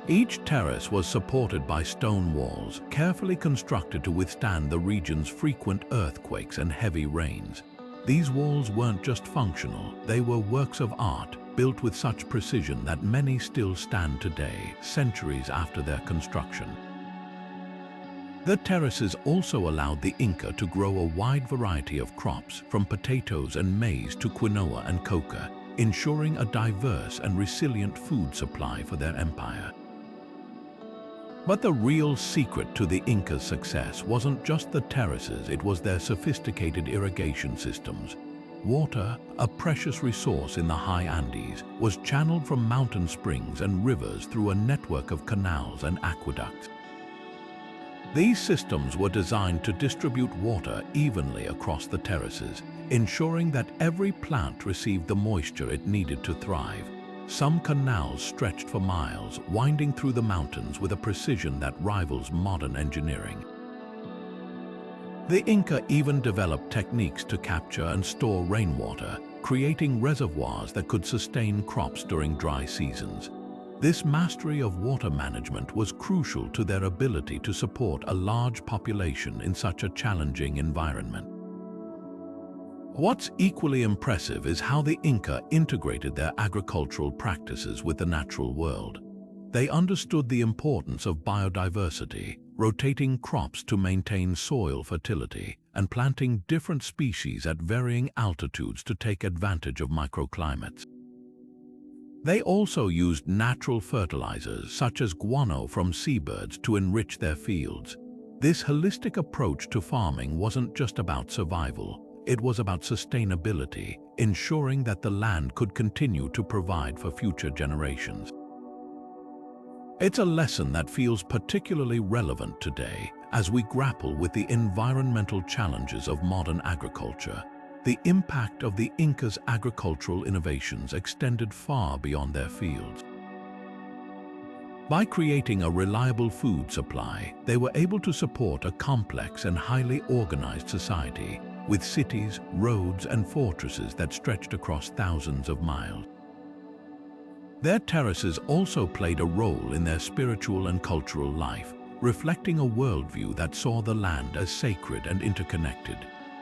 Each terrace was supported by stone walls, carefully constructed to withstand the region's frequent earthquakes and heavy rains. These walls weren't just functional, they were works of art, built with such precision that many still stand today, centuries after their construction. The terraces also allowed the Inca to grow a wide variety of crops, from potatoes and maize to quinoa and coca, ensuring a diverse and resilient food supply for their empire. But the real secret to the Incas' success wasn't just the terraces, it was their sophisticated irrigation systems. Water, a precious resource in the high Andes, was channeled from mountain springs and rivers through a network of canals and aqueducts. These systems were designed to distribute water evenly across the terraces, ensuring that every plant received the moisture it needed to thrive. Some canals stretched for miles, winding through the mountains with a precision that rivals modern engineering. The Inca even developed techniques to capture and store rainwater, creating reservoirs that could sustain crops during dry seasons. This mastery of water management was crucial to their ability to support a large population in such a challenging environment. What's equally impressive is how the Inca integrated their agricultural practices with the natural world. They understood the importance of biodiversity, rotating crops to maintain soil fertility, and planting different species at varying altitudes to take advantage of microclimates. They also used natural fertilizers such as guano from seabirds to enrich their fields. This holistic approach to farming wasn't just about survival, it was about sustainability, ensuring that the land could continue to provide for future generations. It's a lesson that feels particularly relevant today as we grapple with the environmental challenges of modern agriculture. The impact of the Incas' agricultural innovations extended far beyond their fields. By creating a reliable food supply, they were able to support a complex and highly organized society, with cities, roads, and fortresses that stretched across thousands of miles. Their terraces also played a role in their spiritual and cultural life, reflecting a worldview that saw the land as sacred and interconnected.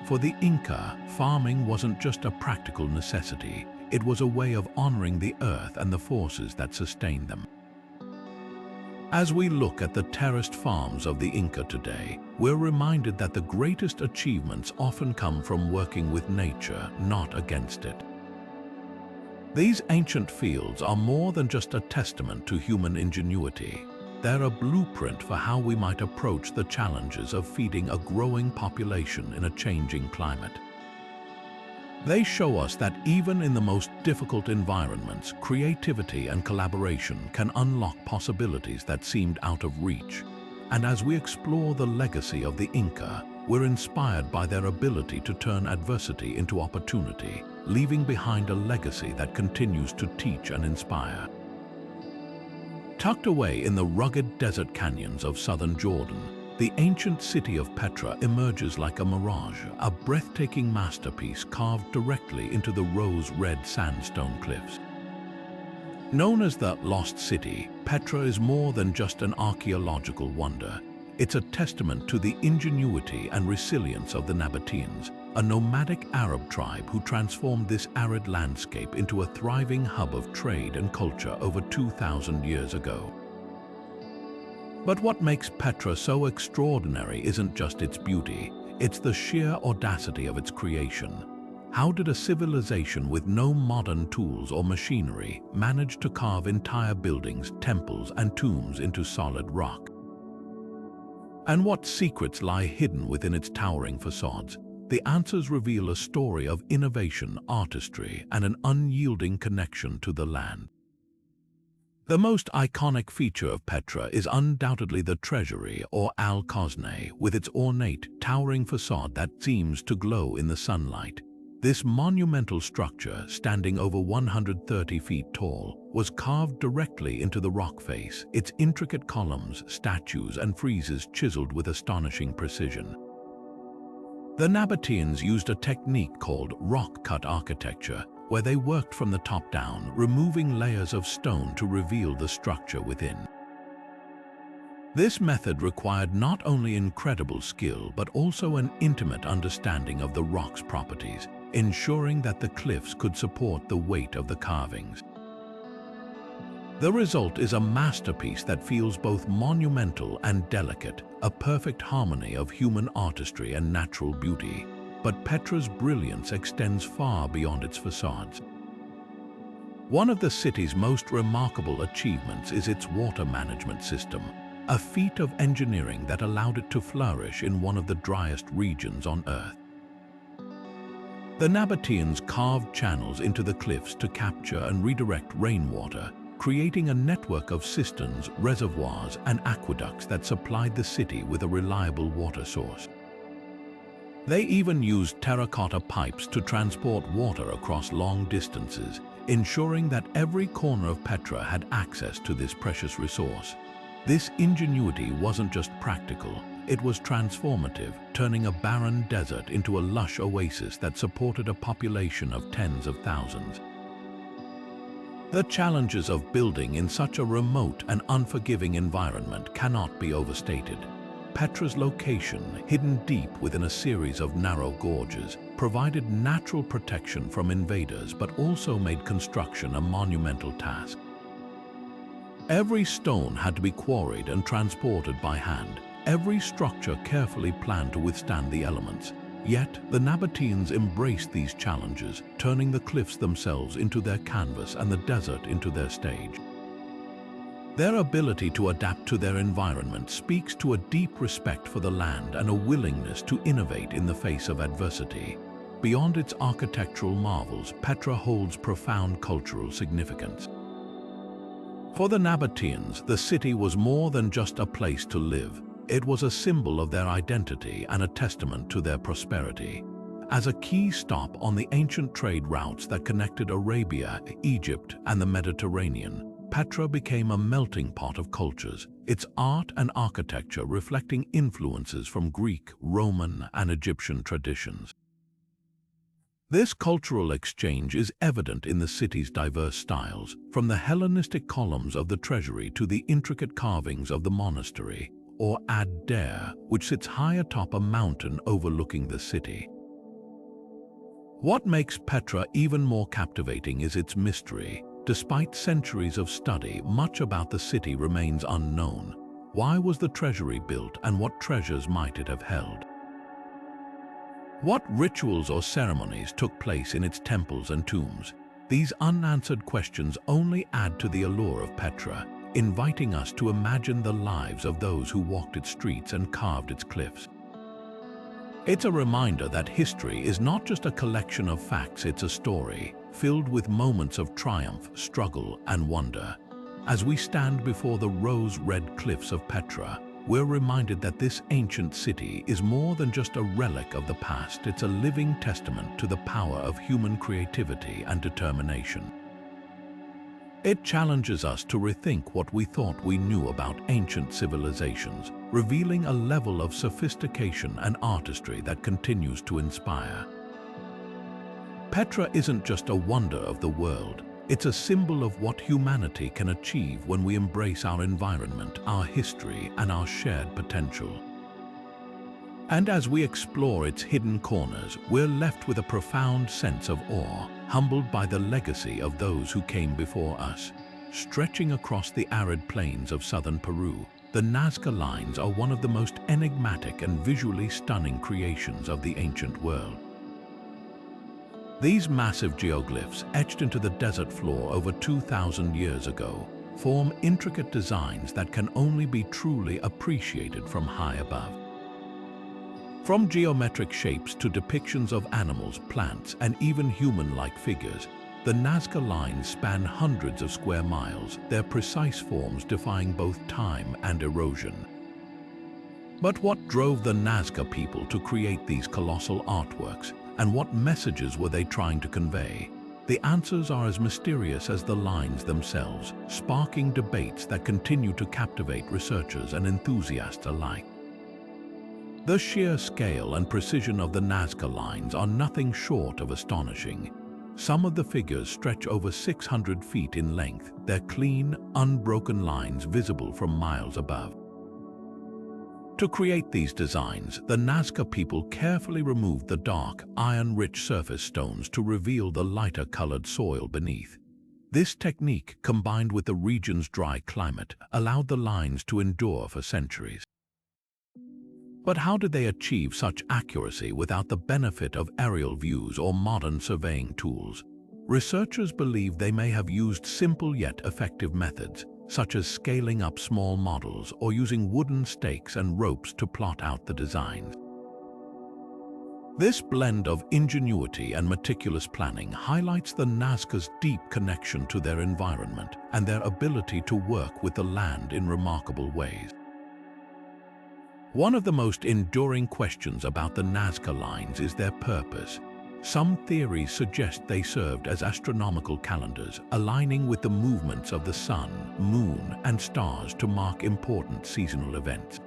For the Inca, farming wasn't just a practical necessity, it was a way of honoring the earth and the forces that sustained them. As we look at the terraced farms of the Inca today, we're reminded that the greatest achievements often come from working with nature, not against it. These ancient fields are more than just a testament to human ingenuity. They're a blueprint for how we might approach the challenges of feeding a growing population in a changing climate. They show us that even in the most difficult environments, creativity and collaboration can unlock possibilities that seemed out of reach. And as we explore the legacy of the Inca, we're inspired by their ability to turn adversity into opportunity, leaving behind a legacy that continues to teach and inspire. Tucked away in the rugged desert canyons of southern Jordan, the ancient city of Petra emerges like a mirage, a breathtaking masterpiece carved directly into the rose-red sandstone cliffs. Known as the Lost City, Petra is more than just an archaeological wonder. It's a testament to the ingenuity and resilience of the Nabateans, a nomadic Arab tribe who transformed this arid landscape into a thriving hub of trade and culture over 2,000 years ago. But what makes Petra so extraordinary isn't just its beauty, it's the sheer audacity of its creation. How did a civilization with no modern tools or machinery manage to carve entire buildings, temples, and tombs into solid rock? And what secrets lie hidden within its towering facades? The answers reveal a story of innovation, artistry, and an unyielding connection to the land. The most iconic feature of Petra is undoubtedly the treasury, or Al-Kosne, with its ornate, towering facade that seems to glow in the sunlight. This monumental structure, standing over 130 feet tall, was carved directly into the rock face, its intricate columns, statues, and friezes chiseled with astonishing precision. The Nabateans used a technique called rock-cut architecture, where they worked from the top down, removing layers of stone to reveal the structure within. This method required not only incredible skill, but also an intimate understanding of the rock's properties, ensuring that the cliffs could support the weight of the carvings. The result is a masterpiece that feels both monumental and delicate, a perfect harmony of human artistry and natural beauty. But Petra's brilliance extends far beyond its facades. One of the city's most remarkable achievements is its water management system, a feat of engineering that allowed it to flourish in one of the driest regions on Earth. The Nabateans carved channels into the cliffs to capture and redirect rainwater, creating a network of cisterns, reservoirs, and aqueducts that supplied the city with a reliable water source. They even used terracotta pipes to transport water across long distances, ensuring that every corner of Petra had access to this precious resource. This ingenuity wasn't just practical, it was transformative, turning a barren desert into a lush oasis that supported a population of tens of thousands. The challenges of building in such a remote and unforgiving environment cannot be overstated. Petra's location, hidden deep within a series of narrow gorges, provided natural protection from invaders but also made construction a monumental task. Every stone had to be quarried and transported by hand, every structure carefully planned to withstand the elements. Yet, the Nabateans embraced these challenges, turning the cliffs themselves into their canvas and the desert into their stage. Their ability to adapt to their environment speaks to a deep respect for the land and a willingness to innovate in the face of adversity. Beyond its architectural marvels, Petra holds profound cultural significance. For the Nabateans, the city was more than just a place to live. It was a symbol of their identity and a testament to their prosperity. As a key stop on the ancient trade routes that connected Arabia, Egypt, and the Mediterranean, Petra became a melting pot of cultures, its art and architecture reflecting influences from Greek, Roman, and Egyptian traditions. This cultural exchange is evident in the city's diverse styles, from the Hellenistic columns of the treasury to the intricate carvings of the monastery, or Ad-Dair, which sits high atop a mountain overlooking the city. What makes Petra even more captivating is its mystery. Despite centuries of study, much about the city remains unknown. Why was the treasury built, and what treasures might it have held? What rituals or ceremonies took place in its temples and tombs? These unanswered questions only add to the allure of Petra, inviting us to imagine the lives of those who walked its streets and carved its cliffs. It's a reminder that history is not just a collection of facts, it's a story, filled with moments of triumph, struggle, and wonder. As we stand before the rose-red cliffs of Petra, we're reminded that this ancient city is more than just a relic of the past. It's a living testament to the power of human creativity and determination. It challenges us to rethink what we thought we knew about ancient civilizations, revealing a level of sophistication and artistry that continues to inspire. Petra isn't just a wonder of the world, it's a symbol of what humanity can achieve when we embrace our environment, our history, and our shared potential. And as we explore its hidden corners, we're left with a profound sense of awe, humbled by the legacy of those who came before us. Stretching across the arid plains of southern Peru, the Nazca lines are one of the most enigmatic and visually stunning creations of the ancient world. These massive geoglyphs, etched into the desert floor over 2,000 years ago, form intricate designs that can only be truly appreciated from high above. From geometric shapes to depictions of animals, plants, and even human-like figures, the Nazca lines span hundreds of square miles, their precise forms defying both time and erosion. But what drove the Nazca people to create these colossal artworks, and what messages were they trying to convey? The answers are as mysterious as the lines themselves, sparking debates that continue to captivate researchers and enthusiasts alike. The sheer scale and precision of the Nazca lines are nothing short of astonishing. Some of the figures stretch over 600 feet in length, their clean, unbroken lines visible from miles above. To create these designs, the Nazca people carefully removed the dark, iron-rich surface stones to reveal the lighter-colored soil beneath. This technique, combined with the region's dry climate, allowed the lines to endure for centuries. But how did they achieve such accuracy without the benefit of aerial views or modern surveying tools? Researchers believe they may have used simple yet effective methods, such as scaling up small models or using wooden stakes and ropes to plot out the designs. This blend of ingenuity and meticulous planning highlights the Nazca's deep connection to their environment and their ability to work with the land in remarkable ways. One of the most enduring questions about the Nazca lines is their purpose. Some theories suggest they served as astronomical calendars, aligning with the movements of the sun, moon, and stars to mark important seasonal events.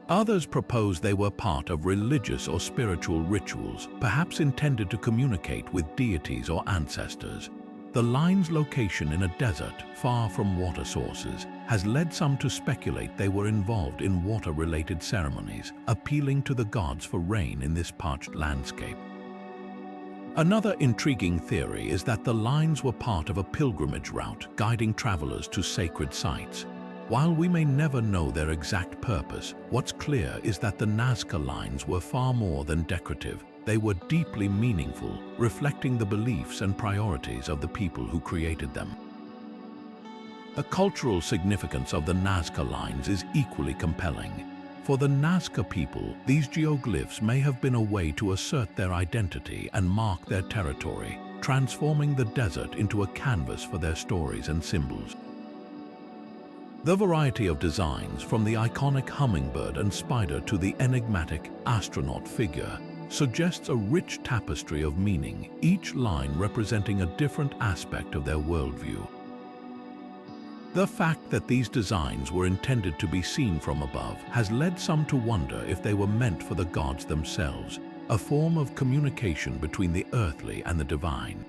Others propose they were part of religious or spiritual rituals, perhaps intended to communicate with deities or ancestors. The line's location in a desert, far from water sources, has led some to speculate they were involved in water-related ceremonies, appealing to the gods for rain in this parched landscape. Another intriguing theory is that the lines were part of a pilgrimage route, guiding travelers to sacred sites. While we may never know their exact purpose, what's clear is that the Nazca lines were far more than decorative. They were deeply meaningful, reflecting the beliefs and priorities of the people who created them. The cultural significance of the Nazca lines is equally compelling. For the Nazca people, these geoglyphs may have been a way to assert their identity and mark their territory, transforming the desert into a canvas for their stories and symbols. The variety of designs, from the iconic hummingbird and spider to the enigmatic astronaut figure, suggests a rich tapestry of meaning, each line representing a different aspect of their worldview. The fact that these designs were intended to be seen from above has led some to wonder if they were meant for the gods themselves, a form of communication between the earthly and the divine.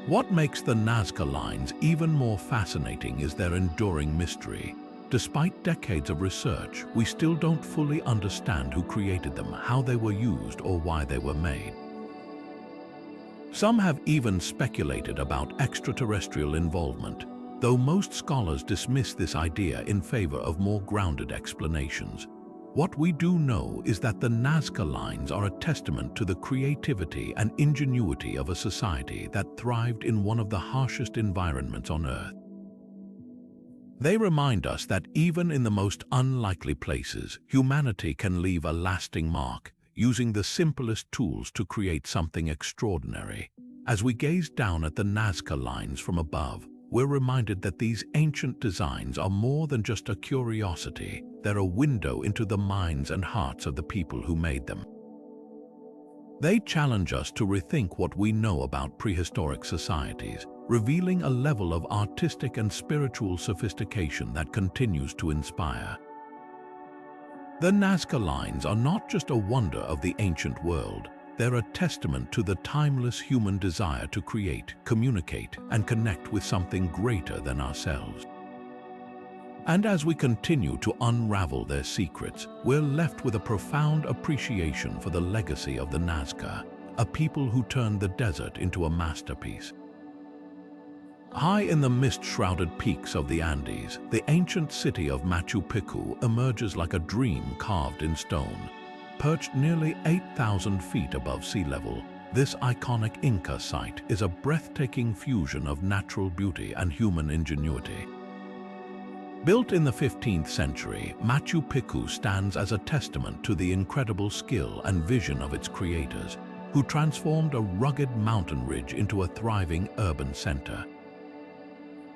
What makes the Nazca lines even more fascinating is their enduring mystery. Despite decades of research, we still don't fully understand who created them, how they were used, or why they were made. Some have even speculated about extraterrestrial involvement, though most scholars dismiss this idea in favor of more grounded explanations. What we do know is that the Nazca lines are a testament to the creativity and ingenuity of a society that thrived in one of the harshest environments on Earth. They remind us that even in the most unlikely places, humanity can leave a lasting mark, using the simplest tools to create something extraordinary. As we gaze down at the Nazca lines from above, we're reminded that these ancient designs are more than just a curiosity. They're a window into the minds and hearts of the people who made them. They challenge us to rethink what we know about prehistoric societies, revealing a level of artistic and spiritual sophistication that continues to inspire. The Nazca lines are not just a wonder of the ancient world. They're a testament to the timeless human desire to create, communicate, and connect with something greater than ourselves. And as we continue to unravel their secrets, we're left with a profound appreciation for the legacy of the Nazca, a people who turned the desert into a masterpiece. High in the mist-shrouded peaks of the Andes, the ancient city of Machu Picchu emerges like a dream carved in stone. Perched nearly 8,000 feet above sea level, this iconic Inca site is a breathtaking fusion of natural beauty and human ingenuity. Built in the 15th century, Machu Picchu stands as a testament to the incredible skill and vision of its creators, who transformed a rugged mountain ridge into a thriving urban center.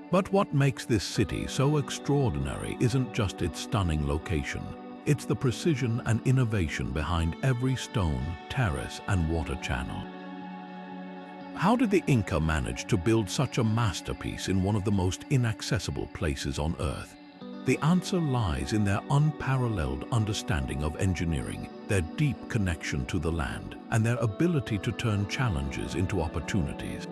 But what makes this city so extraordinary isn't just its stunning location. It's the precision and innovation behind every stone, terrace, and water channel. How did the Inca manage to build such a masterpiece in one of the most inaccessible places on Earth? The answer lies in their unparalleled understanding of engineering, their deep connection to the land, and their ability to turn challenges into opportunities.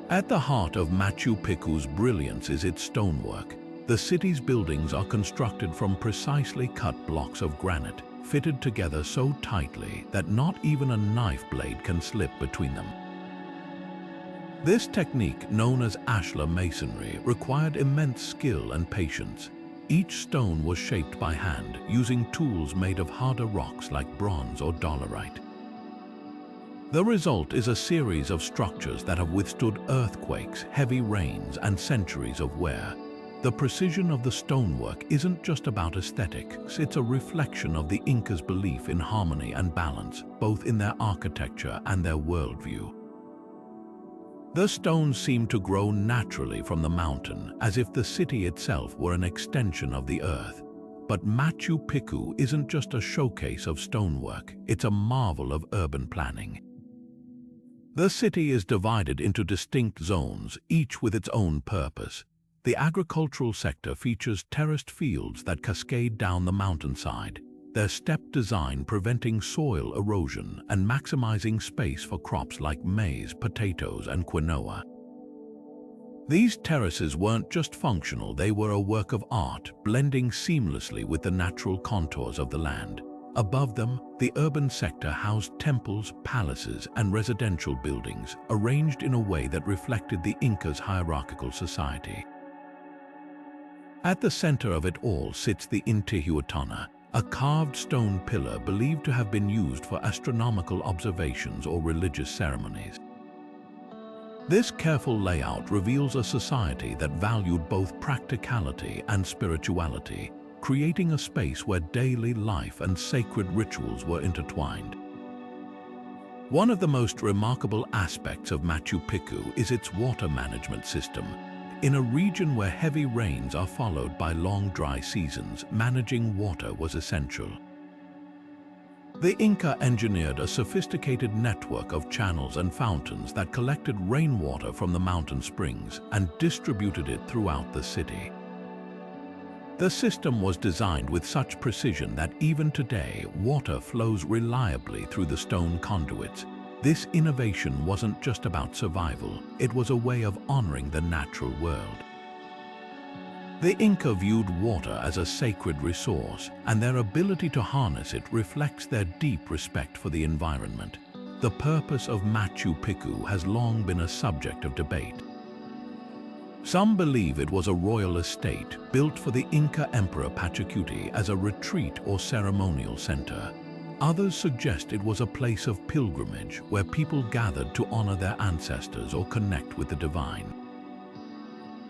At the heart of Machu Picchu's brilliance is its stonework. The city's buildings are constructed from precisely cut blocks of granite, fitted together so tightly that not even a knife blade can slip between them. This technique, known as ashlar masonry, required immense skill and patience. Each stone was shaped by hand, using tools made of harder rocks like bronze or dolerite. The result is a series of structures that have withstood earthquakes, heavy rains, and centuries of wear. The precision of the stonework isn't just about aesthetics, it's a reflection of the Incas' belief in harmony and balance, both in their architecture and their worldview. The stones seem to grow naturally from the mountain, as if the city itself were an extension of the earth. But Machu Picchu isn't just a showcase of stonework, it's a marvel of urban planning. The city is divided into distinct zones, each with its own purpose. The agricultural sector features terraced fields that cascade down the mountainside, their stepped design preventing soil erosion and maximizing space for crops like maize, potatoes, and quinoa. These terraces weren't just functional, they were a work of art, blending seamlessly with the natural contours of the land. Above them, the urban sector housed temples, palaces, and residential buildings, arranged in a way that reflected the Incas' hierarchical society. At the center of it all sits the Intihuatana, a carved stone pillar believed to have been used for astronomical observations or religious ceremonies. This careful layout reveals a society that valued both practicality and spirituality, creating a space where daily life and sacred rituals were intertwined. One of the most remarkable aspects of Machu Picchu is its water management system. In a region where heavy rains are followed by long dry seasons, managing water was essential. The Inca engineered a sophisticated network of channels and fountains that collected rainwater from the mountain springs and distributed it throughout the city. The system was designed with such precision that even today, water flows reliably through the stone conduits. This innovation wasn't just about survival, it was a way of honoring the natural world. The Inca viewed water as a sacred resource, and their ability to harness it reflects their deep respect for the environment. The purpose of Machu Picchu has long been a subject of debate. Some believe it was a royal estate built for the Inca Emperor Pachacuti as a retreat or ceremonial center. Others suggest it was a place of pilgrimage where people gathered to honor their ancestors or connect with the divine.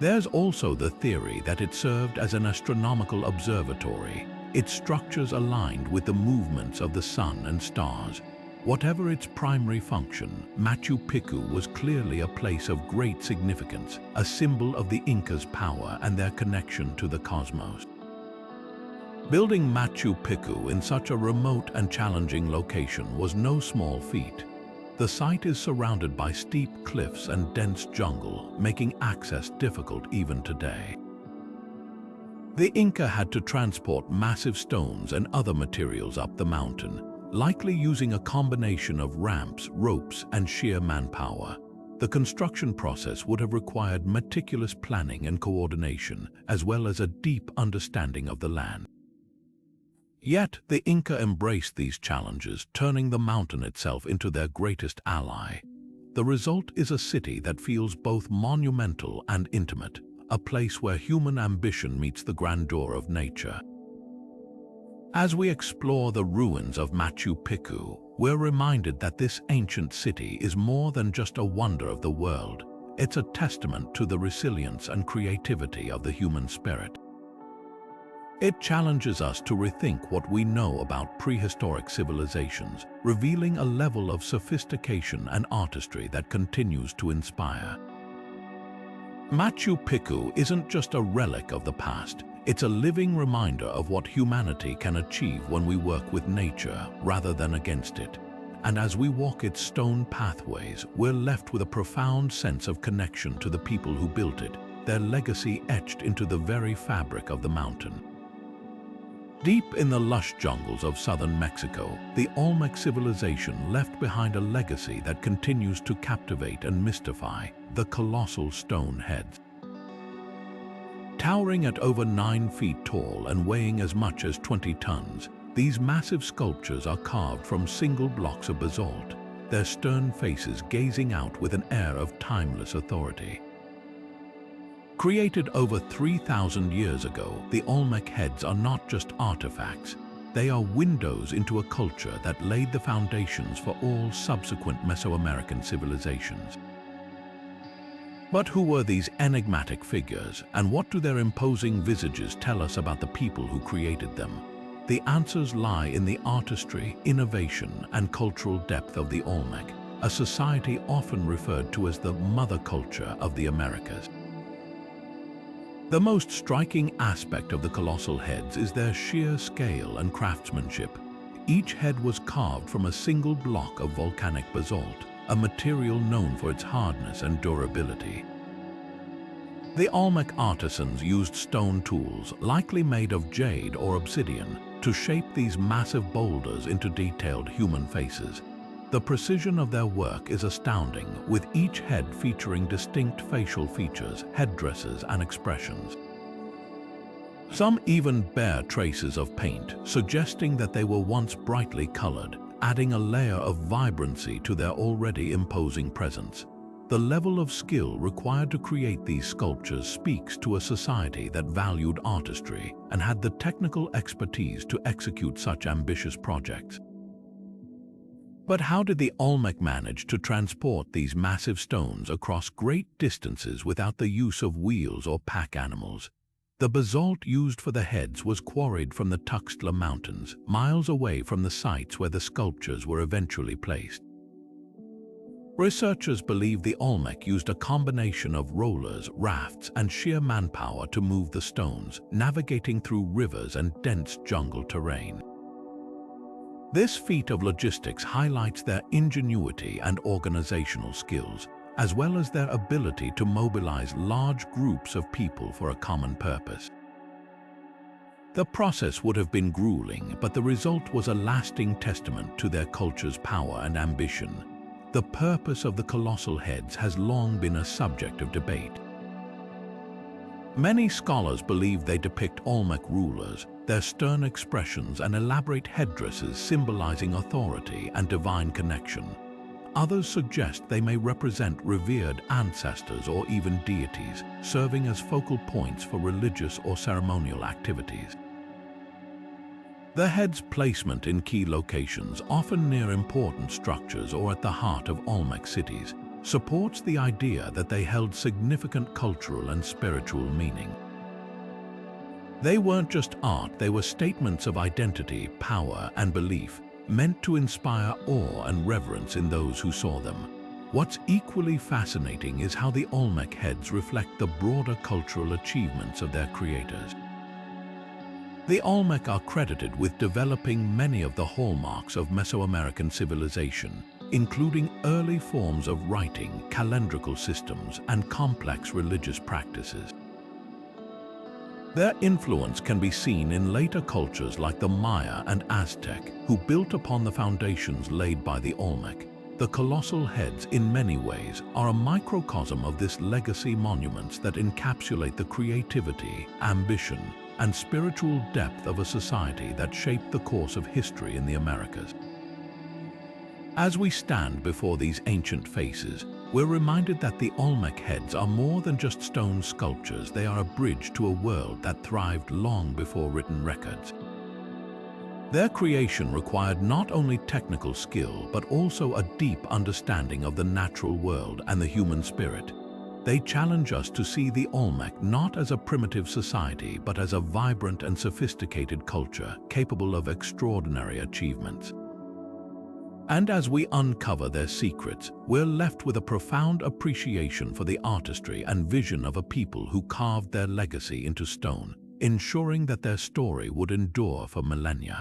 There's also the theory that it served as an astronomical observatory, its structures aligned with the movements of the sun and stars. Whatever its primary function, Machu Picchu was clearly a place of great significance, a symbol of the Incas' power and their connection to the cosmos. Building Machu Picchu in such a remote and challenging location was no small feat. The site is surrounded by steep cliffs and dense jungle, making access difficult even today. The Inca had to transport massive stones and other materials up the mountain, likely using a combination of ramps, ropes, and sheer manpower. The construction process would have required meticulous planning and coordination, as well as a deep understanding of the land. Yet, the Inca embraced these challenges, turning the mountain itself into their greatest ally. The result is a city that feels both monumental and intimate, a place where human ambition meets the grandeur of nature. As we explore the ruins of Machu Picchu, we're reminded that this ancient city is more than just a wonder of the world. It's a testament to the resilience and creativity of the human spirit. It challenges us to rethink what we know about prehistoric civilizations, revealing a level of sophistication and artistry that continues to inspire. Machu Picchu isn't just a relic of the past. It's a living reminder of what humanity can achieve when we work with nature rather than against it. And as we walk its stone pathways, we're left with a profound sense of connection to the people who built it, their legacy etched into the very fabric of the mountain. Deep in the lush jungles of southern Mexico, the Olmec civilization left behind a legacy that continues to captivate and mystify: the colossal stone heads. Towering at over 9 feet tall and weighing as much as 20 tons, these massive sculptures are carved from single blocks of basalt, their stern faces gazing out with an air of timeless authority. Created over 3,000 years ago, the Olmec heads are not just artifacts. They are windows into a culture that laid the foundations for all subsequent Mesoamerican civilizations. But who were these enigmatic figures, and what do their imposing visages tell us about the people who created them? The answers lie in the artistry, innovation, and cultural depth of the Olmec, a society often referred to as the mother culture of the Americas. The most striking aspect of the colossal heads is their sheer scale and craftsmanship. Each head was carved from a single block of volcanic basalt, a material known for its hardness and durability. The Olmec artisans used stone tools, likely made of jade or obsidian, to shape these massive boulders into detailed human faces. The precision of their work is astounding, with each head featuring distinct facial features, headdresses, and expressions. Some even bear traces of paint, suggesting that they were once brightly colored, adding a layer of vibrancy to their already imposing presence. The level of skill required to create these sculptures speaks to a society that valued artistry and had the technical expertise to execute such ambitious projects. But how did the Olmec manage to transport these massive stones across great distances without the use of wheels or pack animals? The basalt used for the heads was quarried from the Tuxtla Mountains, miles away from the sites where the sculptures were eventually placed. Researchers believe the Olmec used a combination of rollers, rafts, and sheer manpower to move the stones, navigating through rivers and dense jungle terrain. This feat of logistics highlights their ingenuity and organizational skills, as well as their ability to mobilize large groups of people for a common purpose. The process would have been grueling, but the result was a lasting testament to their culture's power and ambition. The purpose of the colossal heads has long been a subject of debate. Many scholars believe they depict Olmec rulers, their stern expressions and elaborate headdresses symbolizing authority and divine connection. Others suggest they may represent revered ancestors or even deities, serving as focal points for religious or ceremonial activities. The head's placement in key locations, often near important structures or at the heart of Olmec cities, supports the idea that they held significant cultural and spiritual meaning. They weren't just art, they were statements of identity, power, and belief, meant to inspire awe and reverence in those who saw them. What's equally fascinating is how the Olmec heads reflect the broader cultural achievements of their creators. The Olmec are credited with developing many of the hallmarks of Mesoamerican civilization, including early forms of writing, calendrical systems, and complex religious practices. Their influence can be seen in later cultures like the Maya and Aztec, who built upon the foundations laid by the Olmec. The colossal heads, in many ways, are a microcosm of this legacy monuments that encapsulate the creativity, ambition, and spiritual depth of a society that shaped the course of history in the Americas. As we stand before these ancient faces, we're reminded that the Olmec heads are more than just stone sculptures. They are a bridge to a world that thrived long before written records. Their creation required not only technical skill, but also a deep understanding of the natural world and the human spirit. They challenge us to see the Olmec not as a primitive society, but as a vibrant and sophisticated culture capable of extraordinary achievements. And as we uncover their secrets, we're left with a profound appreciation for the artistry and vision of a people who carved their legacy into stone, ensuring that their story would endure for millennia.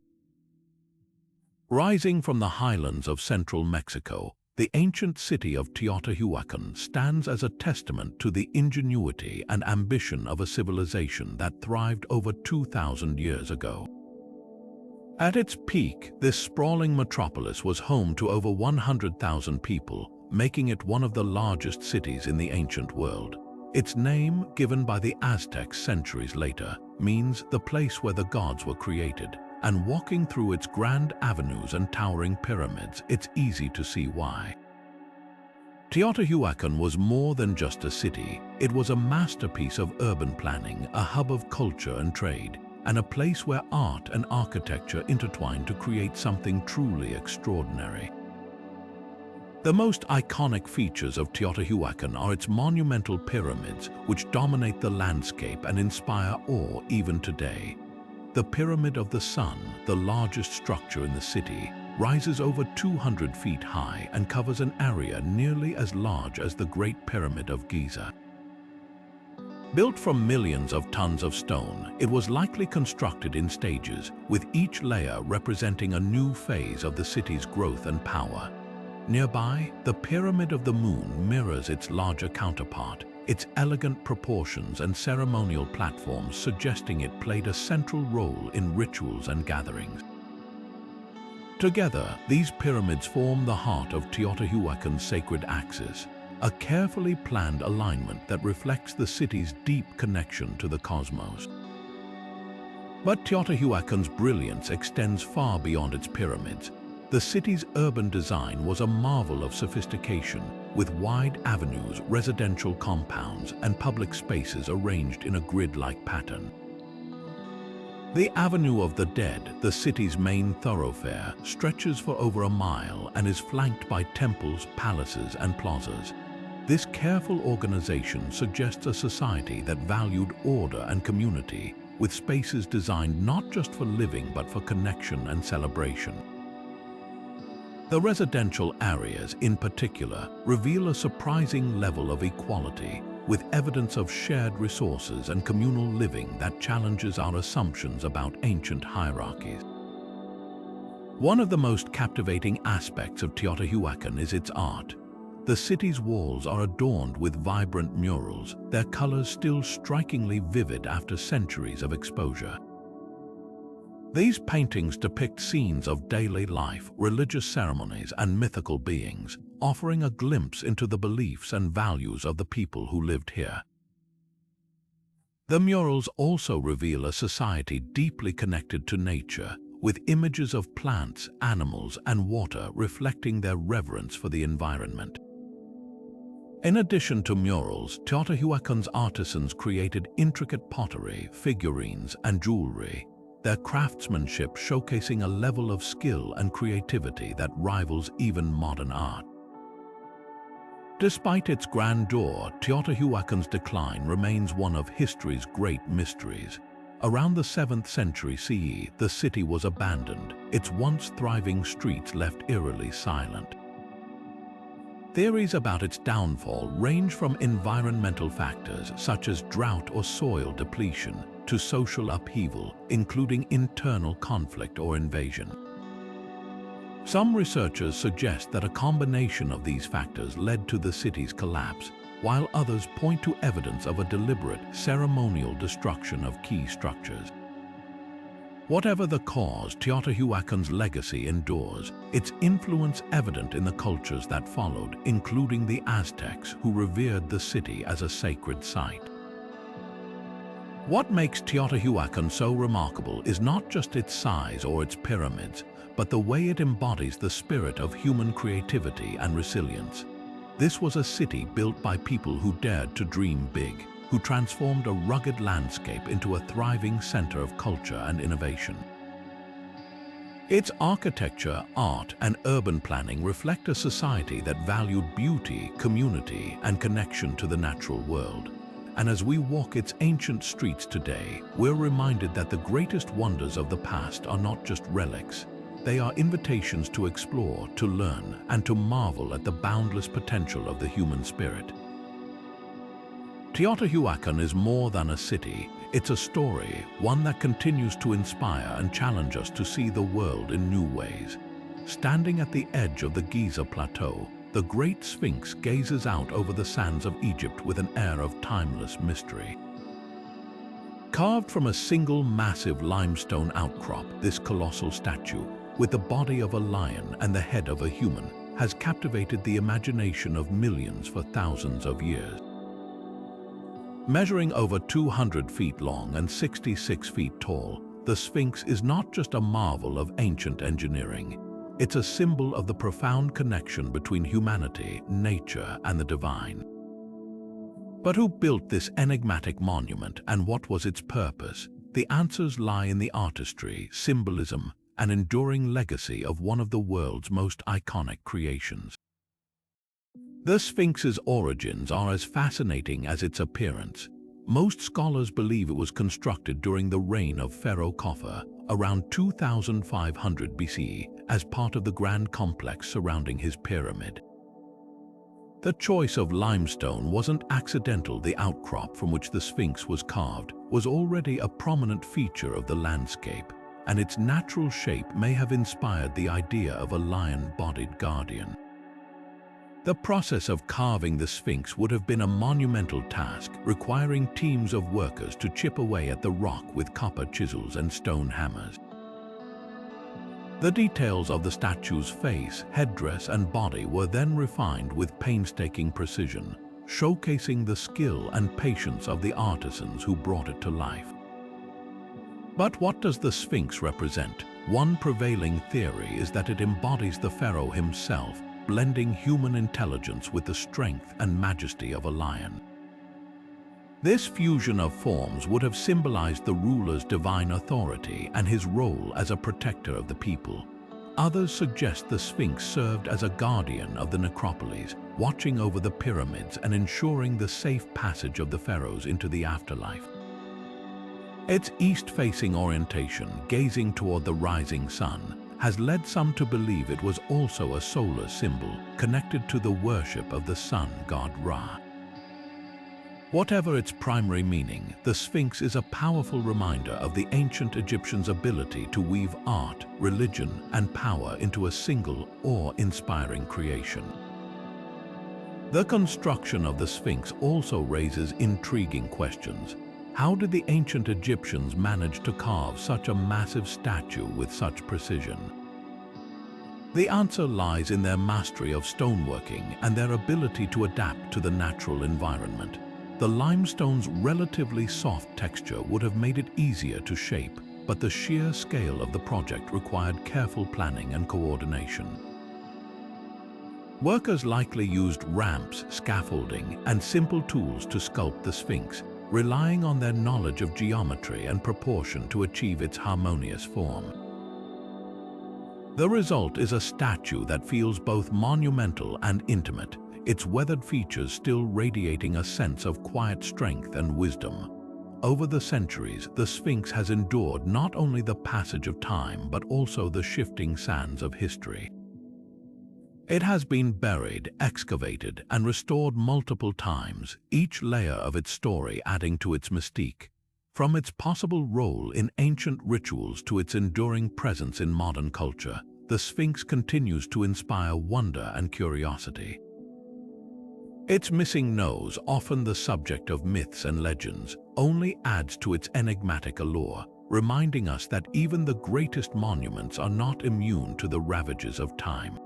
Rising from the highlands of central Mexico, the ancient city of Teotihuacan stands as a testament to the ingenuity and ambition of a civilization that thrived over 2,000 years ago. At its peak, this sprawling metropolis was home to over 100,000 people, making it one of the largest cities in the ancient world. Its name, given by the Aztecs centuries later, means the place where the gods were created, and walking through its grand avenues and towering pyramids, it's easy to see why. Teotihuacan was more than just a city. It was a masterpiece of urban planning, a hub of culture and trade, and a place where art and architecture intertwined to create something truly extraordinary. The most iconic features of Teotihuacan are its monumental pyramids, which dominate the landscape and inspire awe even today. The Pyramid of the Sun, the largest structure in the city, rises over 200 feet high and covers an area nearly as large as the Great Pyramid of Giza. Built from millions of tons of stone, it was likely constructed in stages, with each layer representing a new phase of the city's growth and power. Nearby, the Pyramid of the Moon mirrors its larger counterpart, its elegant proportions and ceremonial platforms suggesting it played a central role in rituals and gatherings. Together, these pyramids form the heart of Teotihuacan's sacred axis, a carefully planned alignment that reflects the city's deep connection to the cosmos. But Teotihuacan's brilliance extends far beyond its pyramids. The city's urban design was a marvel of sophistication, with wide avenues, residential compounds, and public spaces arranged in a grid-like pattern. The Avenue of the Dead, the city's main thoroughfare, stretches for over a mile and is flanked by temples, palaces, and plazas. This careful organization suggests a society that valued order and community, with spaces designed not just for living but for connection and celebration. The residential areas, in particular, reveal a surprising level of equality, with evidence of shared resources and communal living that challenges our assumptions about ancient hierarchies. One of the most captivating aspects of Teotihuacan is its art. The city's walls are adorned with vibrant murals, their colors still strikingly vivid after centuries of exposure. These paintings depict scenes of daily life, religious ceremonies, and mythical beings, offering a glimpse into the beliefs and values of the people who lived here. The murals also reveal a society deeply connected to nature, with images of plants, animals, and water reflecting their reverence for the environment. In addition to murals, Teotihuacan's artisans created intricate pottery, figurines, and jewelry, their craftsmanship showcasing a level of skill and creativity that rivals even modern art. Despite its grandeur, Teotihuacan's decline remains one of history's great mysteries. Around the 7th century CE, the city was abandoned, its once thriving streets left eerily silent. Theories about its downfall range from environmental factors such as drought or soil depletion to social upheaval, including internal conflict or invasion. Some researchers suggest that a combination of these factors led to the city's collapse, while others point to evidence of a deliberate, ceremonial destruction of key structures. Whatever the cause, Teotihuacan's legacy endures, its influence evident in the cultures that followed, including the Aztecs, who revered the city as a sacred site. What makes Teotihuacan so remarkable is not just its size or its pyramids, but the way it embodies the spirit of human creativity and resilience. This was a city built by people who dared to dream big, who transformed a rugged landscape into a thriving center of culture and innovation. Its architecture, art, and urban planning reflect a society that valued beauty, community, and connection to the natural world. And as we walk its ancient streets today, we're reminded that the greatest wonders of the past are not just relics. They are invitations to explore, to learn, and to marvel at the boundless potential of the human spirit. Teotihuacan is more than a city. It's a story, one that continues to inspire and challenge us to see the world in new ways. Standing at the edge of the Giza Plateau, the Great Sphinx gazes out over the sands of Egypt with an air of timeless mystery. Carved from a single massive limestone outcrop, this colossal statue, with the body of a lion and the head of a human, has captivated the imagination of millions for thousands of years. Measuring over 200 feet long and 66 feet tall, the Sphinx is not just a marvel of ancient engineering. It's a symbol of the profound connection between humanity, nature, and the divine. But who built this enigmatic monument, and what was its purpose? The answers lie in the artistry, symbolism, and enduring legacy of one of the world's most iconic creations. The Sphinx's origins are as fascinating as its appearance. Most scholars believe it was constructed during the reign of Pharaoh Khafre, around 2500 BCE, as part of the grand complex surrounding his pyramid. The choice of limestone wasn't accidental. The outcrop from which the Sphinx was carved was already a prominent feature of the landscape, and its natural shape may have inspired the idea of a lion-bodied guardian. The process of carving the Sphinx would have been a monumental task, requiring teams of workers to chip away at the rock with copper chisels and stone hammers. The details of the statue's face, headdress, and body were then refined with painstaking precision, showcasing the skill and patience of the artisans who brought it to life. But what does the Sphinx represent? One prevailing theory is that it embodies the pharaoh himself, blending human intelligence with the strength and majesty of a lion. This fusion of forms would have symbolized the ruler's divine authority and his role as a protector of the people. Others suggest the Sphinx served as a guardian of the necropolis, watching over the pyramids and ensuring the safe passage of the pharaohs into the afterlife. Its east-facing orientation, gazing toward the rising sun, has led some to believe it was also a solar symbol connected to the worship of the sun god Ra. Whatever its primary meaning, the Sphinx is a powerful reminder of the ancient Egyptians' ability to weave art, religion, and power into a single, awe-inspiring creation. The construction of the Sphinx also raises intriguing questions. How did the ancient Egyptians manage to carve such a massive statue with such precision? The answer lies in their mastery of stoneworking and their ability to adapt to the natural environment. The limestone's relatively soft texture would have made it easier to shape, but the sheer scale of the project required careful planning and coordination. Workers likely used ramps, scaffolding, and simple tools to sculpt the Sphinx, relying on their knowledge of geometry and proportion to achieve its harmonious form. The result is a statue that feels both monumental and intimate, its weathered features still radiating a sense of quiet strength and wisdom. Over the centuries, the Sphinx has endured not only the passage of time but also the shifting sands of history. It has been buried, excavated, and restored multiple times, each layer of its story adding to its mystique. From its possible role in ancient rituals to its enduring presence in modern culture, the Sphinx continues to inspire wonder and curiosity. Its missing nose, often the subject of myths and legends, only adds to its enigmatic allure, reminding us that even the greatest monuments are not immune to the ravages of time.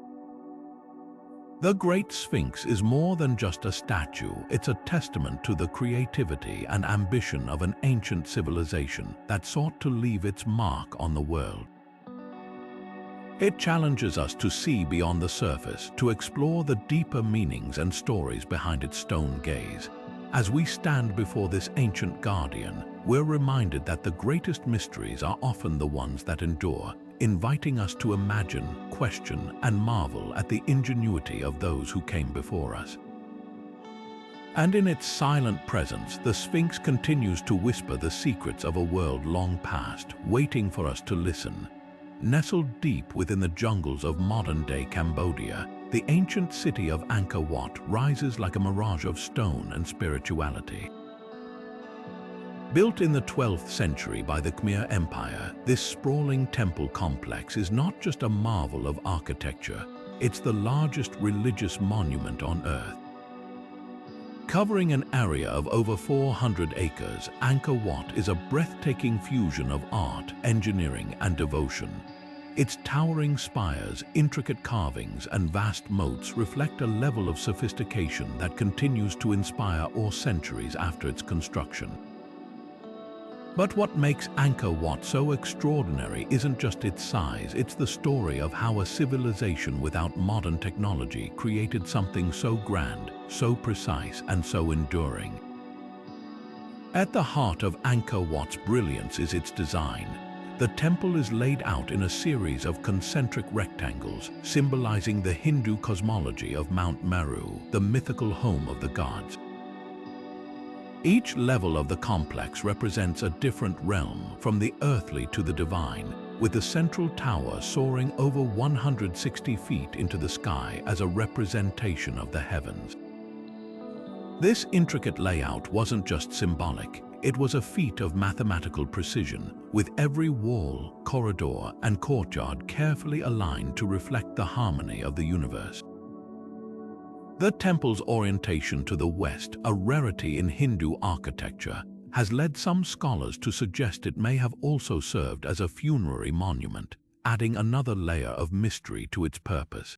The Great Sphinx is more than just a statue, it's a testament to the creativity and ambition of an ancient civilization that sought to leave its mark on the world. It challenges us to see beyond the surface, to explore the deeper meanings and stories behind its stone gaze. As we stand before this ancient guardian, we're reminded that the greatest mysteries are often the ones that endure, inviting us to imagine, question, and marvel at the ingenuity of those who came before us. And in its silent presence, the Sphinx continues to whisper the secrets of a world long past, waiting for us to listen. Nestled deep within the jungles of modern-day Cambodia, the ancient city of Angkor Wat rises like a mirage of stone and spirituality. Built in the 12th century by the Khmer Empire, this sprawling temple complex is not just a marvel of architecture, it's the largest religious monument on Earth. Covering an area of over 400 acres, Angkor Wat is a breathtaking fusion of art, engineering, and devotion. Its towering spires, intricate carvings, and vast moats reflect a level of sophistication that continues to inspire awe centuries after its construction. But what makes Angkor Wat so extraordinary isn't just its size, it's the story of how a civilization without modern technology created something so grand, so precise, and so enduring. At the heart of Angkor Wat's brilliance is its design. The temple is laid out in a series of concentric rectangles, symbolizing the Hindu cosmology of Mount Meru, the mythical home of the gods. Each level of the complex represents a different realm, from the earthly to the divine, with the central tower soaring over 160 feet into the sky as a representation of the heavens. This intricate layout wasn't just symbolic, it was a feat of mathematical precision, with every wall, corridor, and courtyard carefully aligned to reflect the harmony of the universe. The temple's orientation to the west, a rarity in Hindu architecture, has led some scholars to suggest it may have also served as a funerary monument, adding another layer of mystery to its purpose.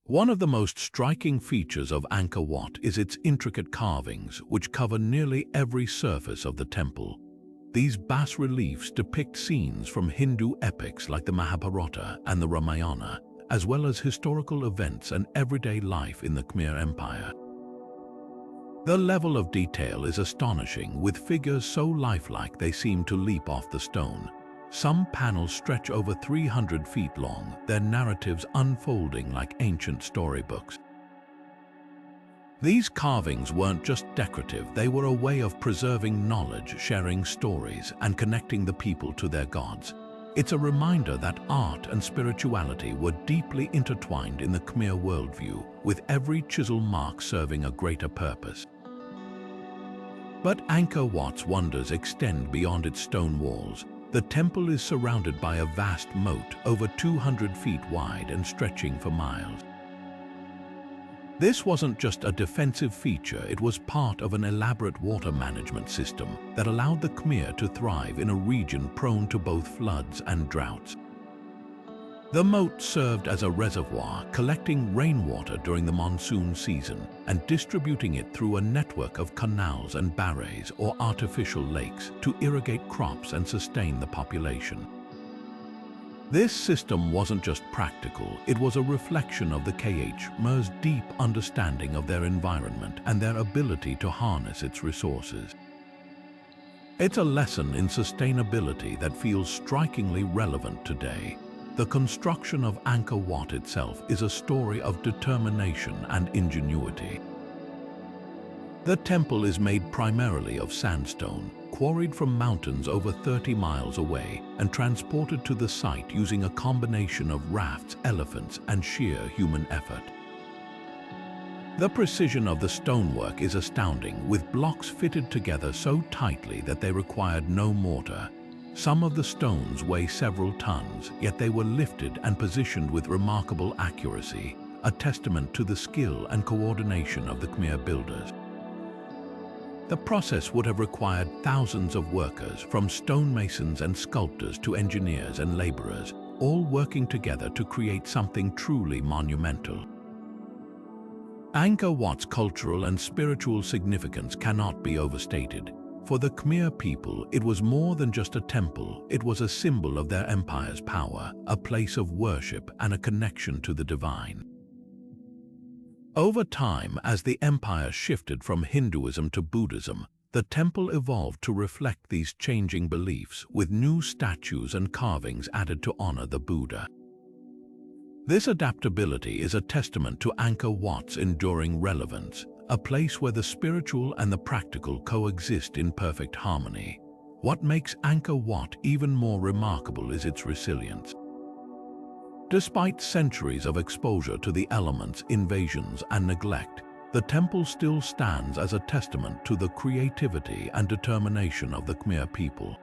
One of the most striking features of Angkor Wat is its intricate carvings, which cover nearly every surface of the temple. These bas-reliefs depict scenes from Hindu epics like the Mahabharata and the Ramayana, as well as historical events and everyday life in the Khmer Empire. The level of detail is astonishing, with figures so lifelike they seem to leap off the stone. Some panels stretch over 300 feet long, their narratives unfolding like ancient storybooks. These carvings weren't just decorative, they were a way of preserving knowledge, sharing stories, and connecting the people to their gods. It's a reminder that art and spirituality were deeply intertwined in the Khmer worldview, with every chisel mark serving a greater purpose. But Angkor Wat's wonders extend beyond its stone walls. The temple is surrounded by a vast moat, over 200 feet wide and stretching for miles. This wasn't just a defensive feature, it was part of an elaborate water management system that allowed the Khmer to thrive in a region prone to both floods and droughts. The moat served as a reservoir, collecting rainwater during the monsoon season and distributing it through a network of canals and barrages or artificial lakes to irrigate crops and sustain the population. This system wasn't just practical, it was a reflection of the Khmer's deep understanding of their environment and their ability to harness its resources. It's a lesson in sustainability that feels strikingly relevant today. The construction of Angkor Wat itself is a story of determination and ingenuity. The temple is made primarily of sandstone, quarried from mountains over 30 miles away and transported to the site using a combination of rafts, elephants, and sheer human effort. The precision of the stonework is astounding, with blocks fitted together so tightly that they required no mortar. Some of the stones weigh several tons, yet they were lifted and positioned with remarkable accuracy, a testament to the skill and coordination of the Khmer builders. The process would have required thousands of workers, from stonemasons and sculptors to engineers and laborers, all working together to create something truly monumental. Angkor Wat's cultural and spiritual significance cannot be overstated. For the Khmer people, it was more than just a temple, it was a symbol of their empire's power, a place of worship and a connection to the divine. Over time, as the empire shifted from Hinduism to Buddhism, the temple evolved to reflect these changing beliefs, with new statues and carvings added to honor the Buddha. This adaptability is a testament to Angkor Wat's enduring relevance, a place where the spiritual and the practical coexist in perfect harmony. What makes Angkor Wat even more remarkable is its resilience. Despite centuries of exposure to the elements, invasions, and neglect, the temple still stands as a testament to the creativity and determination of the Khmer people.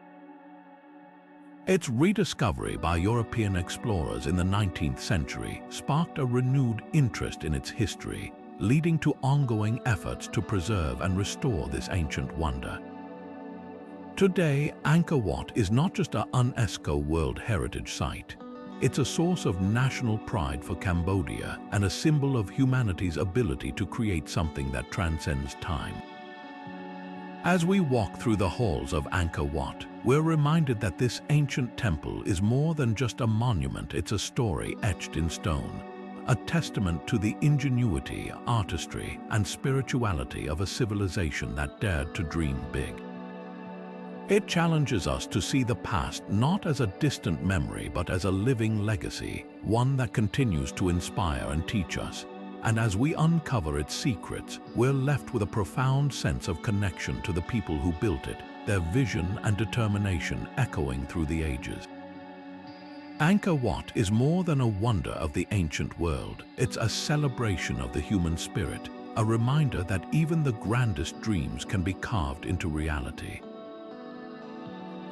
Its rediscovery by European explorers in the 19th century sparked a renewed interest in its history, leading to ongoing efforts to preserve and restore this ancient wonder. Today, Angkor Wat is not just a UNESCO World Heritage Site. It's a source of national pride for Cambodia and a symbol of humanity's ability to create something that transcends time. As we walk through the halls of Angkor Wat, we're reminded that this ancient temple is more than just a monument, it's a story etched in stone, a testament to the ingenuity, artistry, and spirituality of a civilization that dared to dream big. It challenges us to see the past not as a distant memory but as a living legacy, one that continues to inspire and teach us. And as we uncover its secrets, we're left with a profound sense of connection to the people who built it, their vision and determination echoing through the ages. Angkor Wat is more than a wonder of the ancient world. It's a celebration of the human spirit, a reminder that even the grandest dreams can be carved into reality.